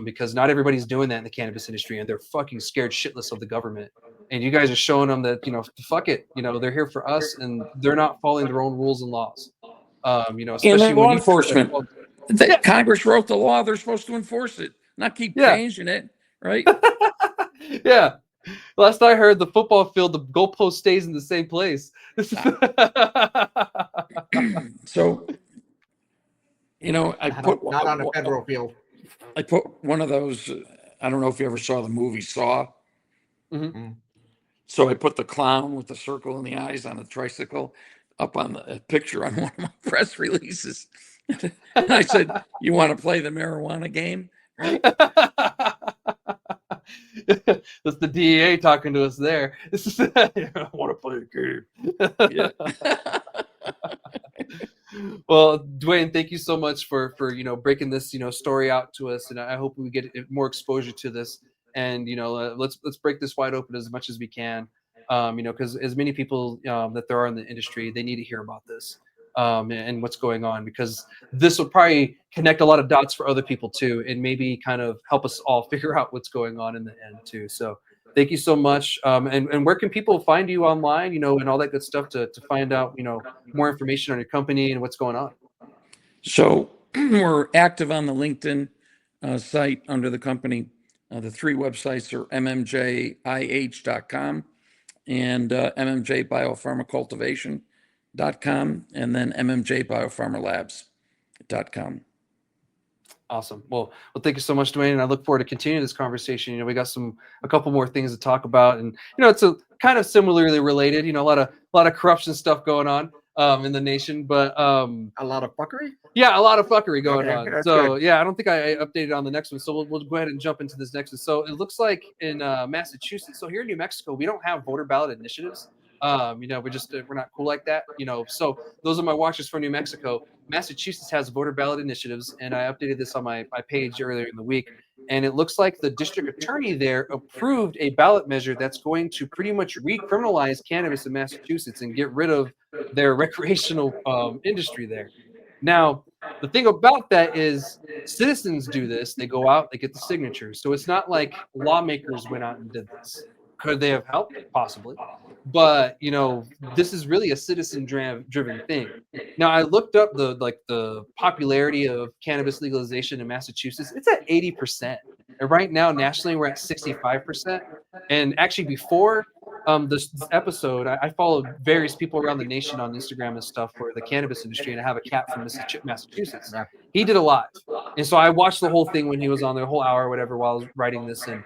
Speaker 1: Because not everybody's doing that in the cannabis industry, and they're fucking scared shitless of the government. And you guys are showing them that, fuck it, they're here for us, and they're not following their own rules and laws. Especially
Speaker 3: law enforcement. Congress wrote the law; they're supposed to enforce it, not keep changing it, right?
Speaker 1: Yeah. Last I heard, the football field, the goalpost stays in the same place.
Speaker 3: So, I put
Speaker 2: not on a federal field.
Speaker 3: I put one of those. I don't know if you ever saw the movie Saw.
Speaker 1: Mm-hmm.
Speaker 3: So I put the clown with the circle in the eyes on a tricycle up on the picture on one of my press releases. And I said, "You want to play the marijuana game?" Right?
Speaker 1: That's the DEA talking to us there. I want to play a game.
Speaker 3: Yeah.
Speaker 1: Well, Duane, thank you so much for breaking this story out to us, and I hope we get more exposure to this. And let's break this wide open as much as we can. Because as many people that there are in the industry, they need to hear about this and what's going on, because this will probably connect a lot of dots for other people too, and maybe kind of help us all figure out what's going on in the end too. So thank you so much. And where can people find you online, and all that good stuff to find out, more information on your company and what's going on?
Speaker 3: So we're active on the LinkedIn site under the company. The three websites are mmjih.com and mmjbiopharmacultivation.com, and then mmjbiopharmalabs.com.
Speaker 1: Awesome. Well, thank you so much, Duane, and I look forward to continuing this conversation. We got a couple more things to talk about, and it's a kind of similarly related. A lot of corruption stuff going on in the nation, but
Speaker 2: a lot of fuckery.
Speaker 1: Yeah, a lot of fuckery going on. So
Speaker 2: good.
Speaker 1: yeah, I don't think I updated on the next one. So we'll go ahead and jump into this next one. So it looks like in Massachusetts. So here in New Mexico, we don't have voter ballot initiatives. We're not cool like that. So those are my watchers for New Mexico. Massachusetts has voter ballot initiatives, and I updated this on my page earlier in the week. And it looks like the district attorney there approved a ballot measure that's going to pretty much re-criminalize cannabis in Massachusetts and get rid of their recreational industry there. Now, the thing about that is citizens do this. They go out, they get the signatures. So it's not like lawmakers went out and did this. Could they have helped? Possibly. But, this is really a citizen-driven thing. Now, I looked up the popularity of cannabis legalization in Massachusetts. It's at 80%. And right now, nationally, we're at 65%. And actually, before this episode, I followed various people around the nation on Instagram and stuff for the cannabis industry, and I have a cat from Massachusetts. He did a lot, and so I watched the whole thing when he was on there, whole hour or whatever, while I was writing this. And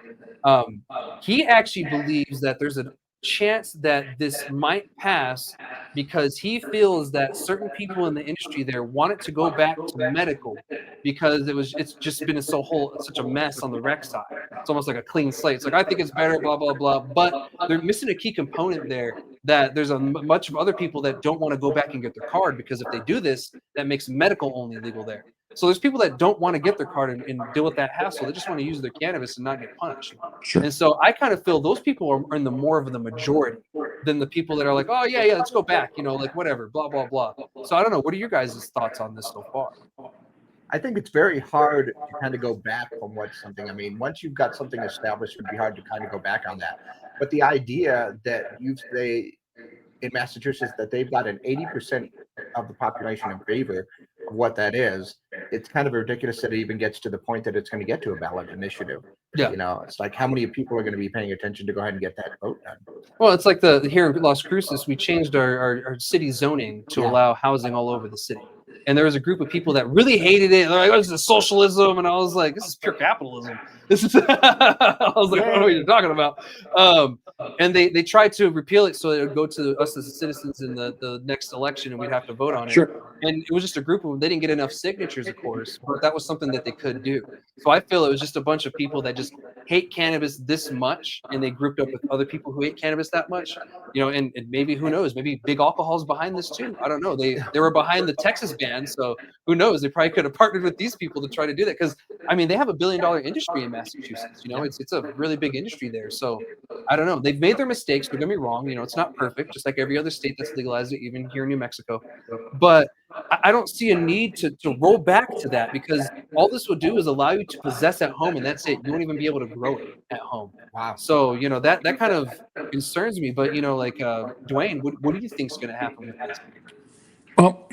Speaker 1: he actually believes that there's a chance that this might pass because he feels that certain people in the industry there want it to go back to medical because it's just been such a mess on the rec side. It's almost like a clean slate. It's like, I think it's better, blah, blah, blah. But they're missing a key component there, that there's a bunch of other people that don't want to go back and get their card, because if they do this, that makes medical only legal there. So there's people that don't want to get their card and deal with that hassle. They just want to use their cannabis and not get punished.
Speaker 3: Sure.
Speaker 1: And so I kind of feel those people are in the more of the majority than the people that are like, oh, yeah, let's go back, like whatever, blah, blah, blah. So I don't know. What are your guys' thoughts on this so far?
Speaker 2: I think it's very hard to kind of go back from something. I mean, once you've got something established, it would be hard to kind of go back on that. But the idea that in Massachusetts that they've got an 80% of the population in favor of what that is, it's kind of ridiculous that it even gets to the point that it's going to get to a ballot initiative.
Speaker 1: Yeah.
Speaker 2: It's like, how many people are going to be paying attention to go ahead and get that vote done?
Speaker 1: Well, it's like here in Las Cruces, we changed our city zoning to allow housing all over the city. And there was a group of people that really hated it. They're like, oh, this is socialism. And I was like, this is pure capitalism. This is, I was like, I don't know what you're talking about. And they tried to repeal it so it would go to us as citizens in the next election and we'd have to vote on it.
Speaker 3: Sure.
Speaker 1: And it was just a group of them. They didn't get enough signatures, of course, but that was something that they could do. So I feel it was just a bunch of people that just hate cannabis this much, and they grouped up with other people who hate cannabis that much, and maybe, who knows, maybe big alcohol's behind this too. I don't know. They were behind the Texas ban, so who knows? They probably could have partnered with these people to try to do that, because I mean, they have $1 billion industry in Massachusetts. It's a really big industry there. So I don't know. They've made their mistakes. Don't get me wrong. It's not perfect, just like every other state that's legalized it, even here in New Mexico. But I don't see a need to roll back to that, because all this will do is allow you to possess at home, and that's it. You won't even be able to grow it at home.
Speaker 2: Wow.
Speaker 1: So that kind of concerns me. But Duane, what do you think is going to happen with this?
Speaker 3: Well,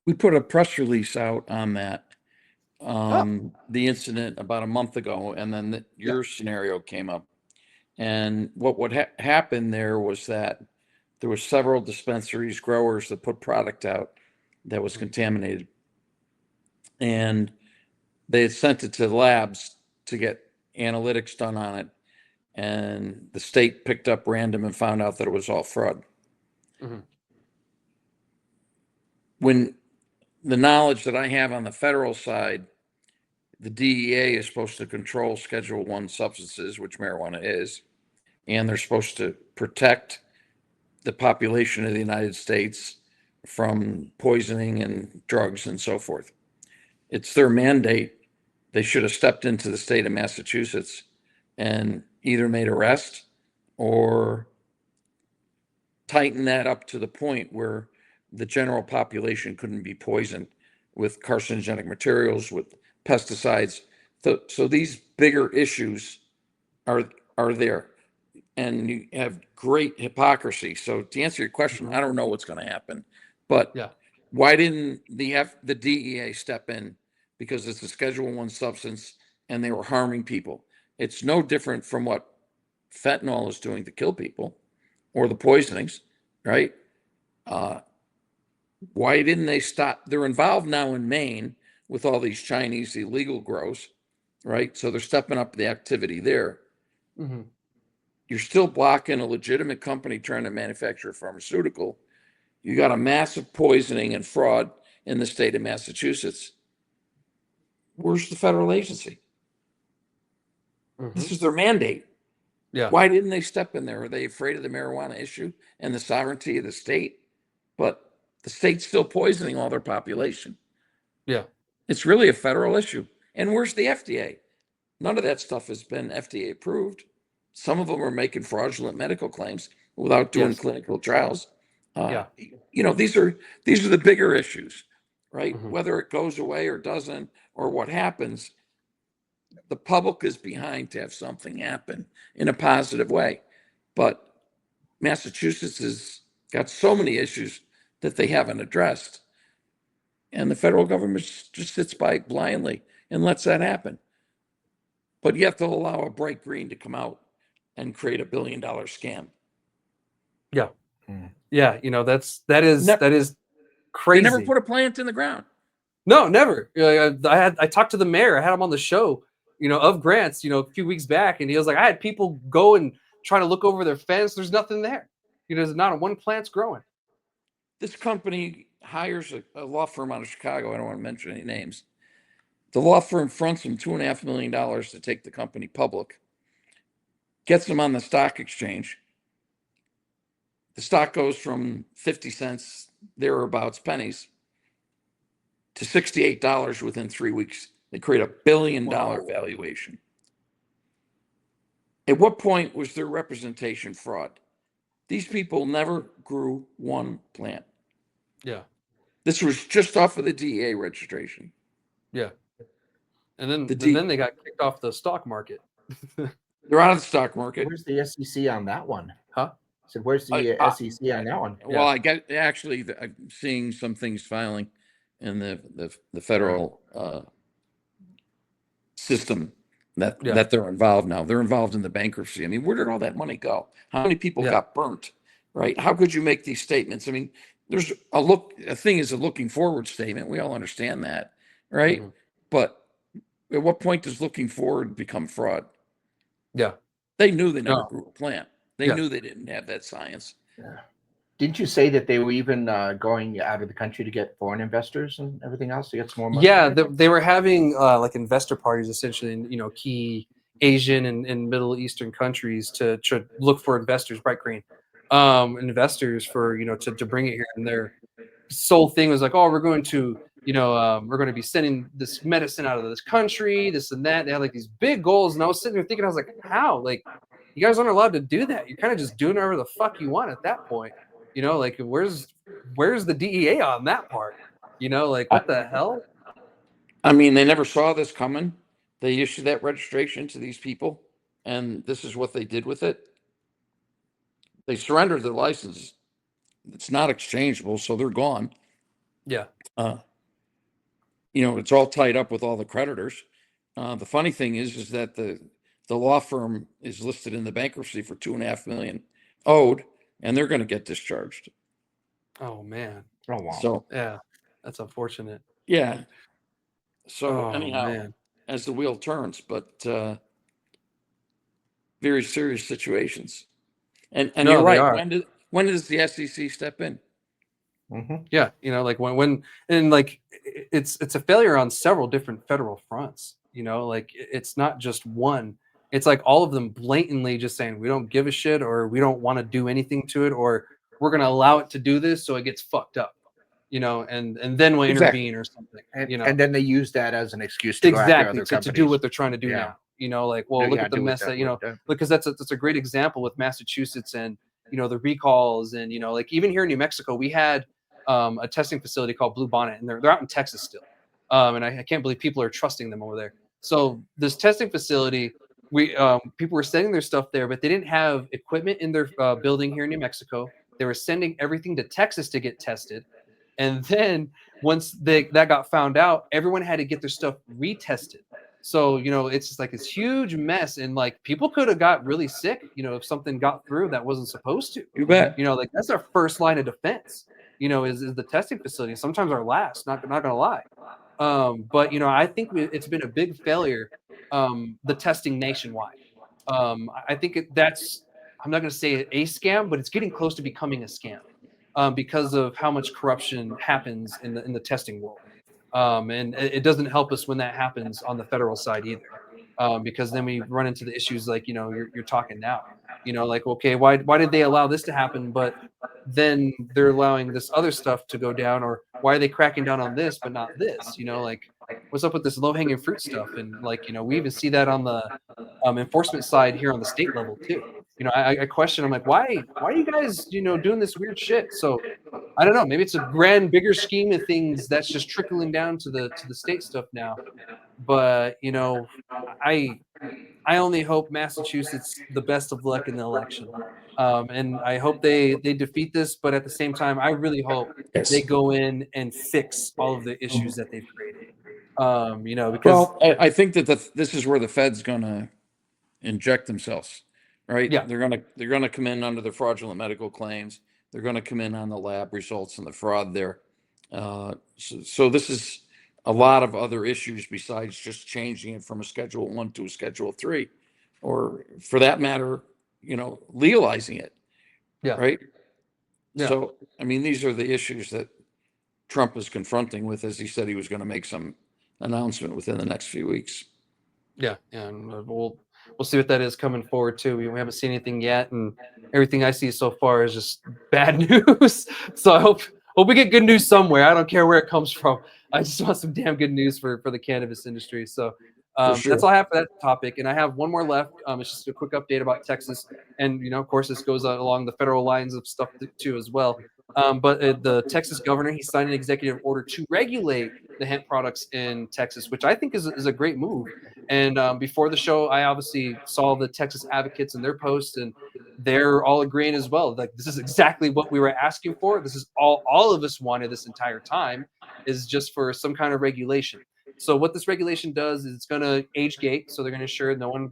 Speaker 3: we put a press release out on that, the incident about a month ago, and then your scenario came up. And what would happen there was that there were several dispensaries, growers that put product out that was contaminated. And they had sent it to the labs to get analytics done on it. And the state picked up random and found out that it was all fraud. Mm-hmm. When the knowledge that I have on the federal side, the DEA is supposed to control Schedule I substances, which marijuana is, and they're supposed to protect the population of the United States from poisoning and drugs and so forth. It's their mandate. They should have stepped into the state of Massachusetts and either made arrests or tightened that up to the point where the general population couldn't be poisoned with carcinogenic materials, with pesticides. So these bigger issues are there. And you have great hypocrisy. So to answer your question, I don't know what's going to happen. But why didn't the DEA step in? Because it's a Schedule I substance and they were harming people. It's no different from what fentanyl is doing to kill people, or the poisonings, right? Why didn't they stop? They're involved now in Maine with all these Chinese illegal grows, right? So they're stepping up the activity there. Mm-hmm. You're still blocking a legitimate company trying to manufacture a pharmaceutical. You got a massive poisoning and fraud in the state of Massachusetts. Where's the federal agency? Mm-hmm. This is their mandate. Yeah. Why didn't they step in there? Are they afraid of the marijuana issue and the sovereignty of the state? But the state's still poisoning all their population. Yeah. It's really a federal issue. And where's the FDA? None of that stuff has been FDA approved. Some of them are making fraudulent medical claims without doing clinical trials. These are the bigger issues, right? Mm-hmm. Whether it goes away or doesn't, or what happens, the public is behind to have something happen in a positive way. But Massachusetts has got so many issues that they haven't addressed. And the federal government just sits by blindly and lets that happen. But yet they'll allow a bright green to come out and create $1 billion scam. Yeah.
Speaker 1: Yeah. That is crazy.
Speaker 3: They never put a plant in the ground.
Speaker 1: No, never. I talked to the mayor. I had him on the show, of grants, a few weeks back, and he was like, I had people go and try to look over their fence. There's nothing there. There's not one plant's growing.
Speaker 3: This company hires a law firm out of Chicago. I don't want to mention any names. The law firm fronts them $2.5 million to take the company public, gets them on the stock exchange. The stock goes from 50 cents, thereabouts, pennies, to $68 within 3 weeks. They create $1 billion valuation. At what point was their representation fraud? These people never grew one plant.
Speaker 1: Yeah.
Speaker 3: This was just off of the DEA registration.
Speaker 1: Yeah. And then they got kicked off the stock market.
Speaker 3: They're out of the stock market.
Speaker 2: Where's the SEC on that one?
Speaker 1: Huh?
Speaker 2: So where's the SEC on that one?
Speaker 3: Well, I get actually I'm seeing some things filing in the federal system that they're involved now. They're involved in the bankruptcy. I mean, where did all that money go? How many people got burnt? Right? How could you make these statements? I mean, there's a thing is a looking forward statement. We all understand that, right? Mm-hmm. But at what point does looking forward become fraud?
Speaker 1: Yeah.
Speaker 3: They knew they never grew a plant. They knew they didn't have that science.
Speaker 2: Yeah. Didn't you say that they were even going out of the country to get foreign investors and everything else to get some more money?
Speaker 1: Yeah, they were having like investor parties essentially in key Asian and Middle Eastern countries to look for investors, bright green investors for to bring it here. And their sole thing was like, oh, we're going to be sending this medicine out of this country, this and that. They had like these big goals, and I was sitting there thinking, I was like, how? Like, you guys aren't allowed to do that. You're kind of just doing whatever the fuck you want at that point. Like where's the DEA on that part? Like what the hell?
Speaker 3: I mean, they never saw this coming. They issued that registration to these people, and this is what they did with it. They surrendered their license. It's not exchangeable, so they're gone.
Speaker 1: Yeah.
Speaker 3: It's all tied up with all the creditors. The funny thing is that the law firm is listed in the bankruptcy for $2.5 million owed, and they're going to get discharged.
Speaker 1: Oh man.
Speaker 2: Oh wow.
Speaker 3: So
Speaker 1: yeah, that's unfortunate.
Speaker 3: Yeah. So anyhow,
Speaker 1: man.
Speaker 3: As the wheel turns, but very serious situations. And you're right. When does the SEC step in?
Speaker 2: Mm-hmm.
Speaker 1: Yeah, like when and like it's a failure on several different federal fronts. Like it's not just one. It's like all of them blatantly just saying we don't give a shit, or we don't want to do anything to it, or we're going to allow it to do this so it gets fucked up. And then we'll intervene or something.
Speaker 2: And then they use that as an excuse to
Speaker 1: to do what they're trying to do now. Like, well, look at the mess that because that's a great example with Massachusetts and the recalls and like even here in New Mexico we had a testing facility called Blue Bonnet, and they're out in Texas still, and I can't believe people are trusting them over there. So this testing facility, people were sending their stuff there, but they didn't have equipment in their building here in New Mexico. They were sending everything to Texas to get tested. And then once that got found out, everyone had to get their stuff retested. So, it's just like this huge mess. And like people could have got really sick, if something got through that wasn't supposed to.
Speaker 3: You bet.
Speaker 1: Like that's our first line of defense, is the testing facility. Sometimes our last, not going to lie. But, I think it's been a big failure, the testing nationwide. I think I'm not going to say a scam, but it's getting close to becoming a scam. Because of how much corruption happens in the testing world, and it doesn't help us when that happens on the federal side either, because then we run into the issues like you're talking now, like okay, why did they allow this to happen, but then they're allowing this other stuff to go down, or why are they cracking down on this but not this? Like what's up with this low-hanging fruit stuff? And like we even see that on the enforcement side here on the state level too. I question. I'm like, why are you guys, doing this weird shit? So I don't know. Maybe it's a bigger scheme of things that's just trickling down to the state stuff now. But I only hope Massachusetts the best of luck in the election, and I hope they defeat this. But at the same time, I really hope they go in and fix all of the issues that they've created. Because
Speaker 3: I think that this is where the Fed's gonna inject themselves. Right.
Speaker 1: Yeah.
Speaker 3: They're gonna come in under the fraudulent medical claims. They're gonna come in on the lab results and the fraud there. So this is a lot of other issues besides just changing it from a Schedule 1 to a Schedule 3, or for that matter, legalizing it,
Speaker 1: Yeah.
Speaker 3: right?
Speaker 1: Yeah.
Speaker 3: So, I mean, these are the issues that Trump is confronting with, as he said he was going to make some announcement within the next few weeks.
Speaker 1: Yeah, and we'll see what that is coming forward too. We haven't seen anything yet, and everything I see so far is just bad news. So I hope we get good news somewhere. I don't care where it comes from. I just want some damn good news for the cannabis industry. So
Speaker 3: For sure.
Speaker 1: that's all I have for that topic, and I have one more left. It's just a quick update about Texas, and of course, this goes along the federal lines of stuff too as well. But the Texas governor, he signed an executive order to regulate the hemp products in Texas, which I think is a great move. And before the show, I obviously saw the Texas advocates and their posts, and they're all agreeing as well. Like, this is exactly what we were asking for. This is all of us wanted this entire time, is just for some kind of regulation. So what this regulation does is it's going to age gate. So they're going to ensure no one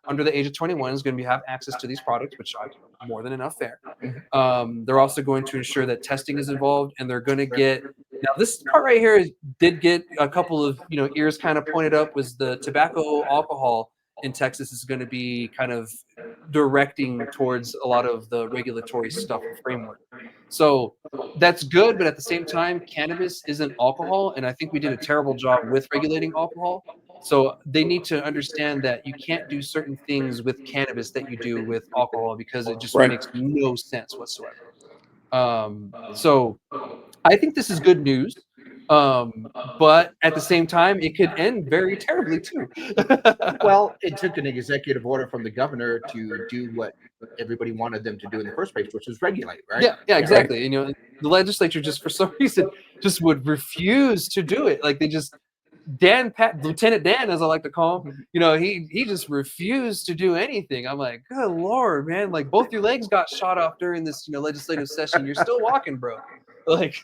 Speaker 1: under the age of 21 is going to have access to these products, which are more than enough fair. They're also going to ensure that testing is involved, and they're going to get. Now, this part right here did get a couple of ears kind of pointed up. Was the tobacco alcohol in Texas is going to be kind of directing towards a lot of the regulatory stuff and framework. So that's good, but at the same time, cannabis isn't alcohol, and I think we did a terrible job with regulating alcohol. So they need to understand that you can't do certain things with cannabis that you do with alcohol, because it just
Speaker 3: Right.
Speaker 1: makes no sense whatsoever. So I think this is good news, but at the same time, it could end very terribly too.
Speaker 2: Well, it took an executive order from the governor to do what everybody wanted them to do in the first place, which was regulate, right?
Speaker 1: Yeah, exactly. And the legislature just for some reason just would refuse to do it. Like, they just Lieutenant Dan, as I like to call him, he just refused to do anything. I'm like, good Lord, man! Like, both your legs got shot off during this legislative session. You're still walking, bro. Like.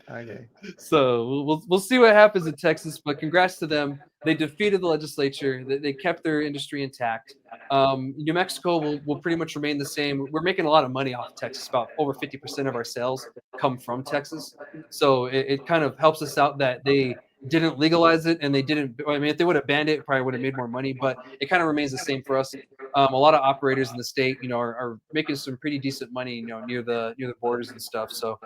Speaker 2: Okay.
Speaker 1: So we'll see what happens in Texas, but congrats to them. They defeated the legislature. They kept their industry intact. New Mexico will pretty much remain the same. We're making a lot of money off of Texas. About over 50% of our sales come from Texas. So it kind of helps us out that they didn't legalize it, and they didn't. I mean, if they would have banned it, probably would have made more money. But it kind of remains the same for us. A lot of operators in the state, are making some pretty decent money, near the borders and stuff. So.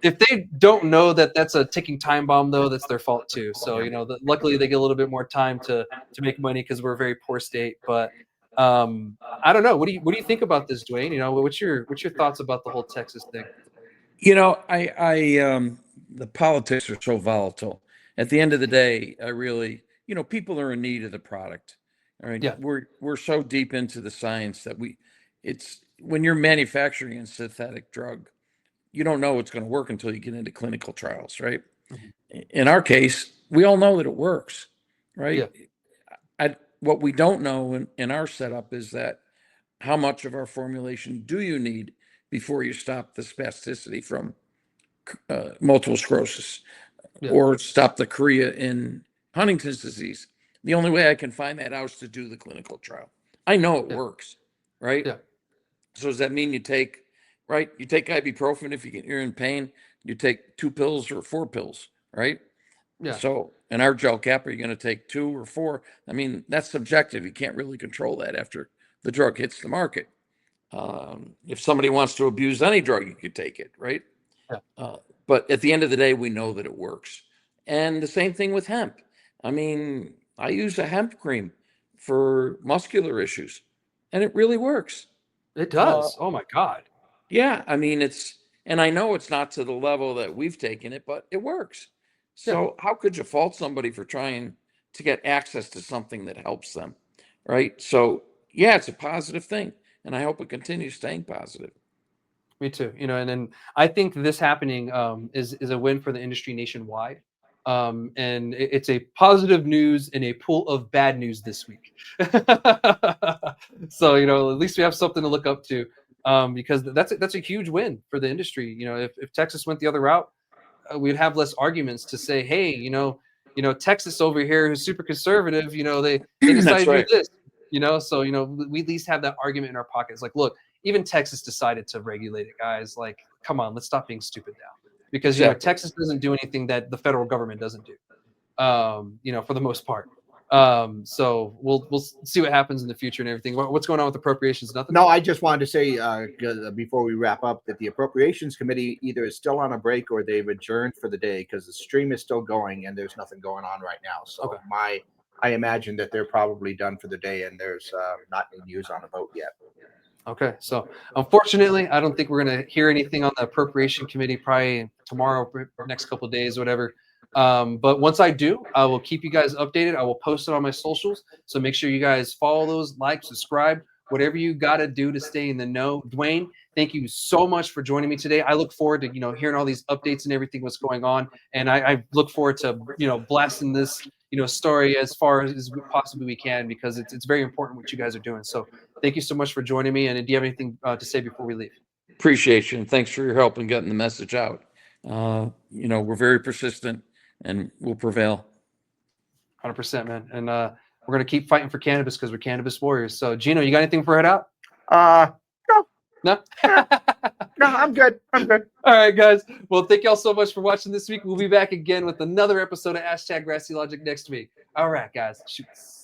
Speaker 1: If they don't know that that's a ticking time bomb, though, that's their fault too. So luckily they get a little bit more time to make money, because we're a very poor state. But I don't know. What do you think about this, Duane? What's your thoughts about the whole Texas thing?
Speaker 3: The politics are so volatile. At the end of the day, I really, people are in need of the product. All right.
Speaker 1: Yeah.
Speaker 3: We're so deep into the science that it's when you're manufacturing a synthetic drug, you don't know it's going to work until you get into clinical trials, right? Mm-hmm. In our case, we all know that it works, right? Yeah. What we don't know in our setup is that how much of our formulation do you need before you stop the spasticity from multiple sclerosis, or stop the chorea in Huntington's disease. The only way I can find that out is to do the clinical trial. I know it works, right? Yeah. So does that mean you take ibuprofen if you're in pain? You take 2 pills or 4 pills, right? Yeah. So in our gel cap, are you going to take 2 or 4? I mean, that's subjective. You can't really control that after the drug hits the market. If somebody wants to abuse any drug, you could take it, right? Yeah. But at the end of the day, we know that it works. And the same thing with hemp. I mean, I use a hemp cream for muscular issues, and it really works.
Speaker 1: It does. Oh my God.
Speaker 3: Yeah. I mean, and I know it's not to the level that we've taken it, but it works. So how could you fault somebody for trying to get access to something that helps them? Right. So yeah, it's a positive thing, and I hope it continues staying positive.
Speaker 1: Me too. And then I think this happening is a win for the industry nationwide. And it's a positive news in a pool of bad news this week. So at least we have something to look up to, because that's a huge win for the industry. If Texas went the other route, we'd have less arguments to say, hey, Texas over here, who's super conservative, they decided to do this. So we at least have that argument in our pockets. Like, look, even Texas decided to regulate it, guys. Like, come on, let's stop being stupid now. because
Speaker 3: Exactly.
Speaker 1: Texas doesn't do anything that the federal government doesn't do, for the most part. So we'll see what happens in the future and everything. What's going on with appropriations? Nothing.
Speaker 2: No, I just wanted to say before we wrap up that the Appropriations Committee either is still on a break or they've adjourned for the day because the stream is still going and there's nothing going on right now. So
Speaker 1: Okay.
Speaker 2: I imagine that they're probably done for the day and there's not any news on a vote yet.
Speaker 1: Okay, so unfortunately, I don't think we're going to hear anything on the Appropriation Committee probably tomorrow, or next couple of days, whatever. But once I do, I will keep you guys updated. I will post it on my socials. So make sure you guys follow those, like, subscribe, whatever you got to do to stay in the know. Duane, thank you so much for joining me today. I look forward to, hearing all these updates and everything what's going on. And I look forward to, blasting this, story as far as possibly we can, because it's very important what you guys are doing. So thank you so much for joining me. And do you have anything to say before we leave?
Speaker 3: Appreciate you, and thanks for your help in getting the message out. We're very persistent, and we'll prevail.
Speaker 1: 100%, man. And we're going to keep fighting for cannabis because we're cannabis warriors. So, Gino, you got anything for head out?
Speaker 2: No.
Speaker 1: No?
Speaker 2: No, I'm good. I'm good.
Speaker 1: All right, guys. Well, thank y'all so much for watching this week. We'll be back again with another episode of #GrassyLogic next week. All right, guys. Shoots.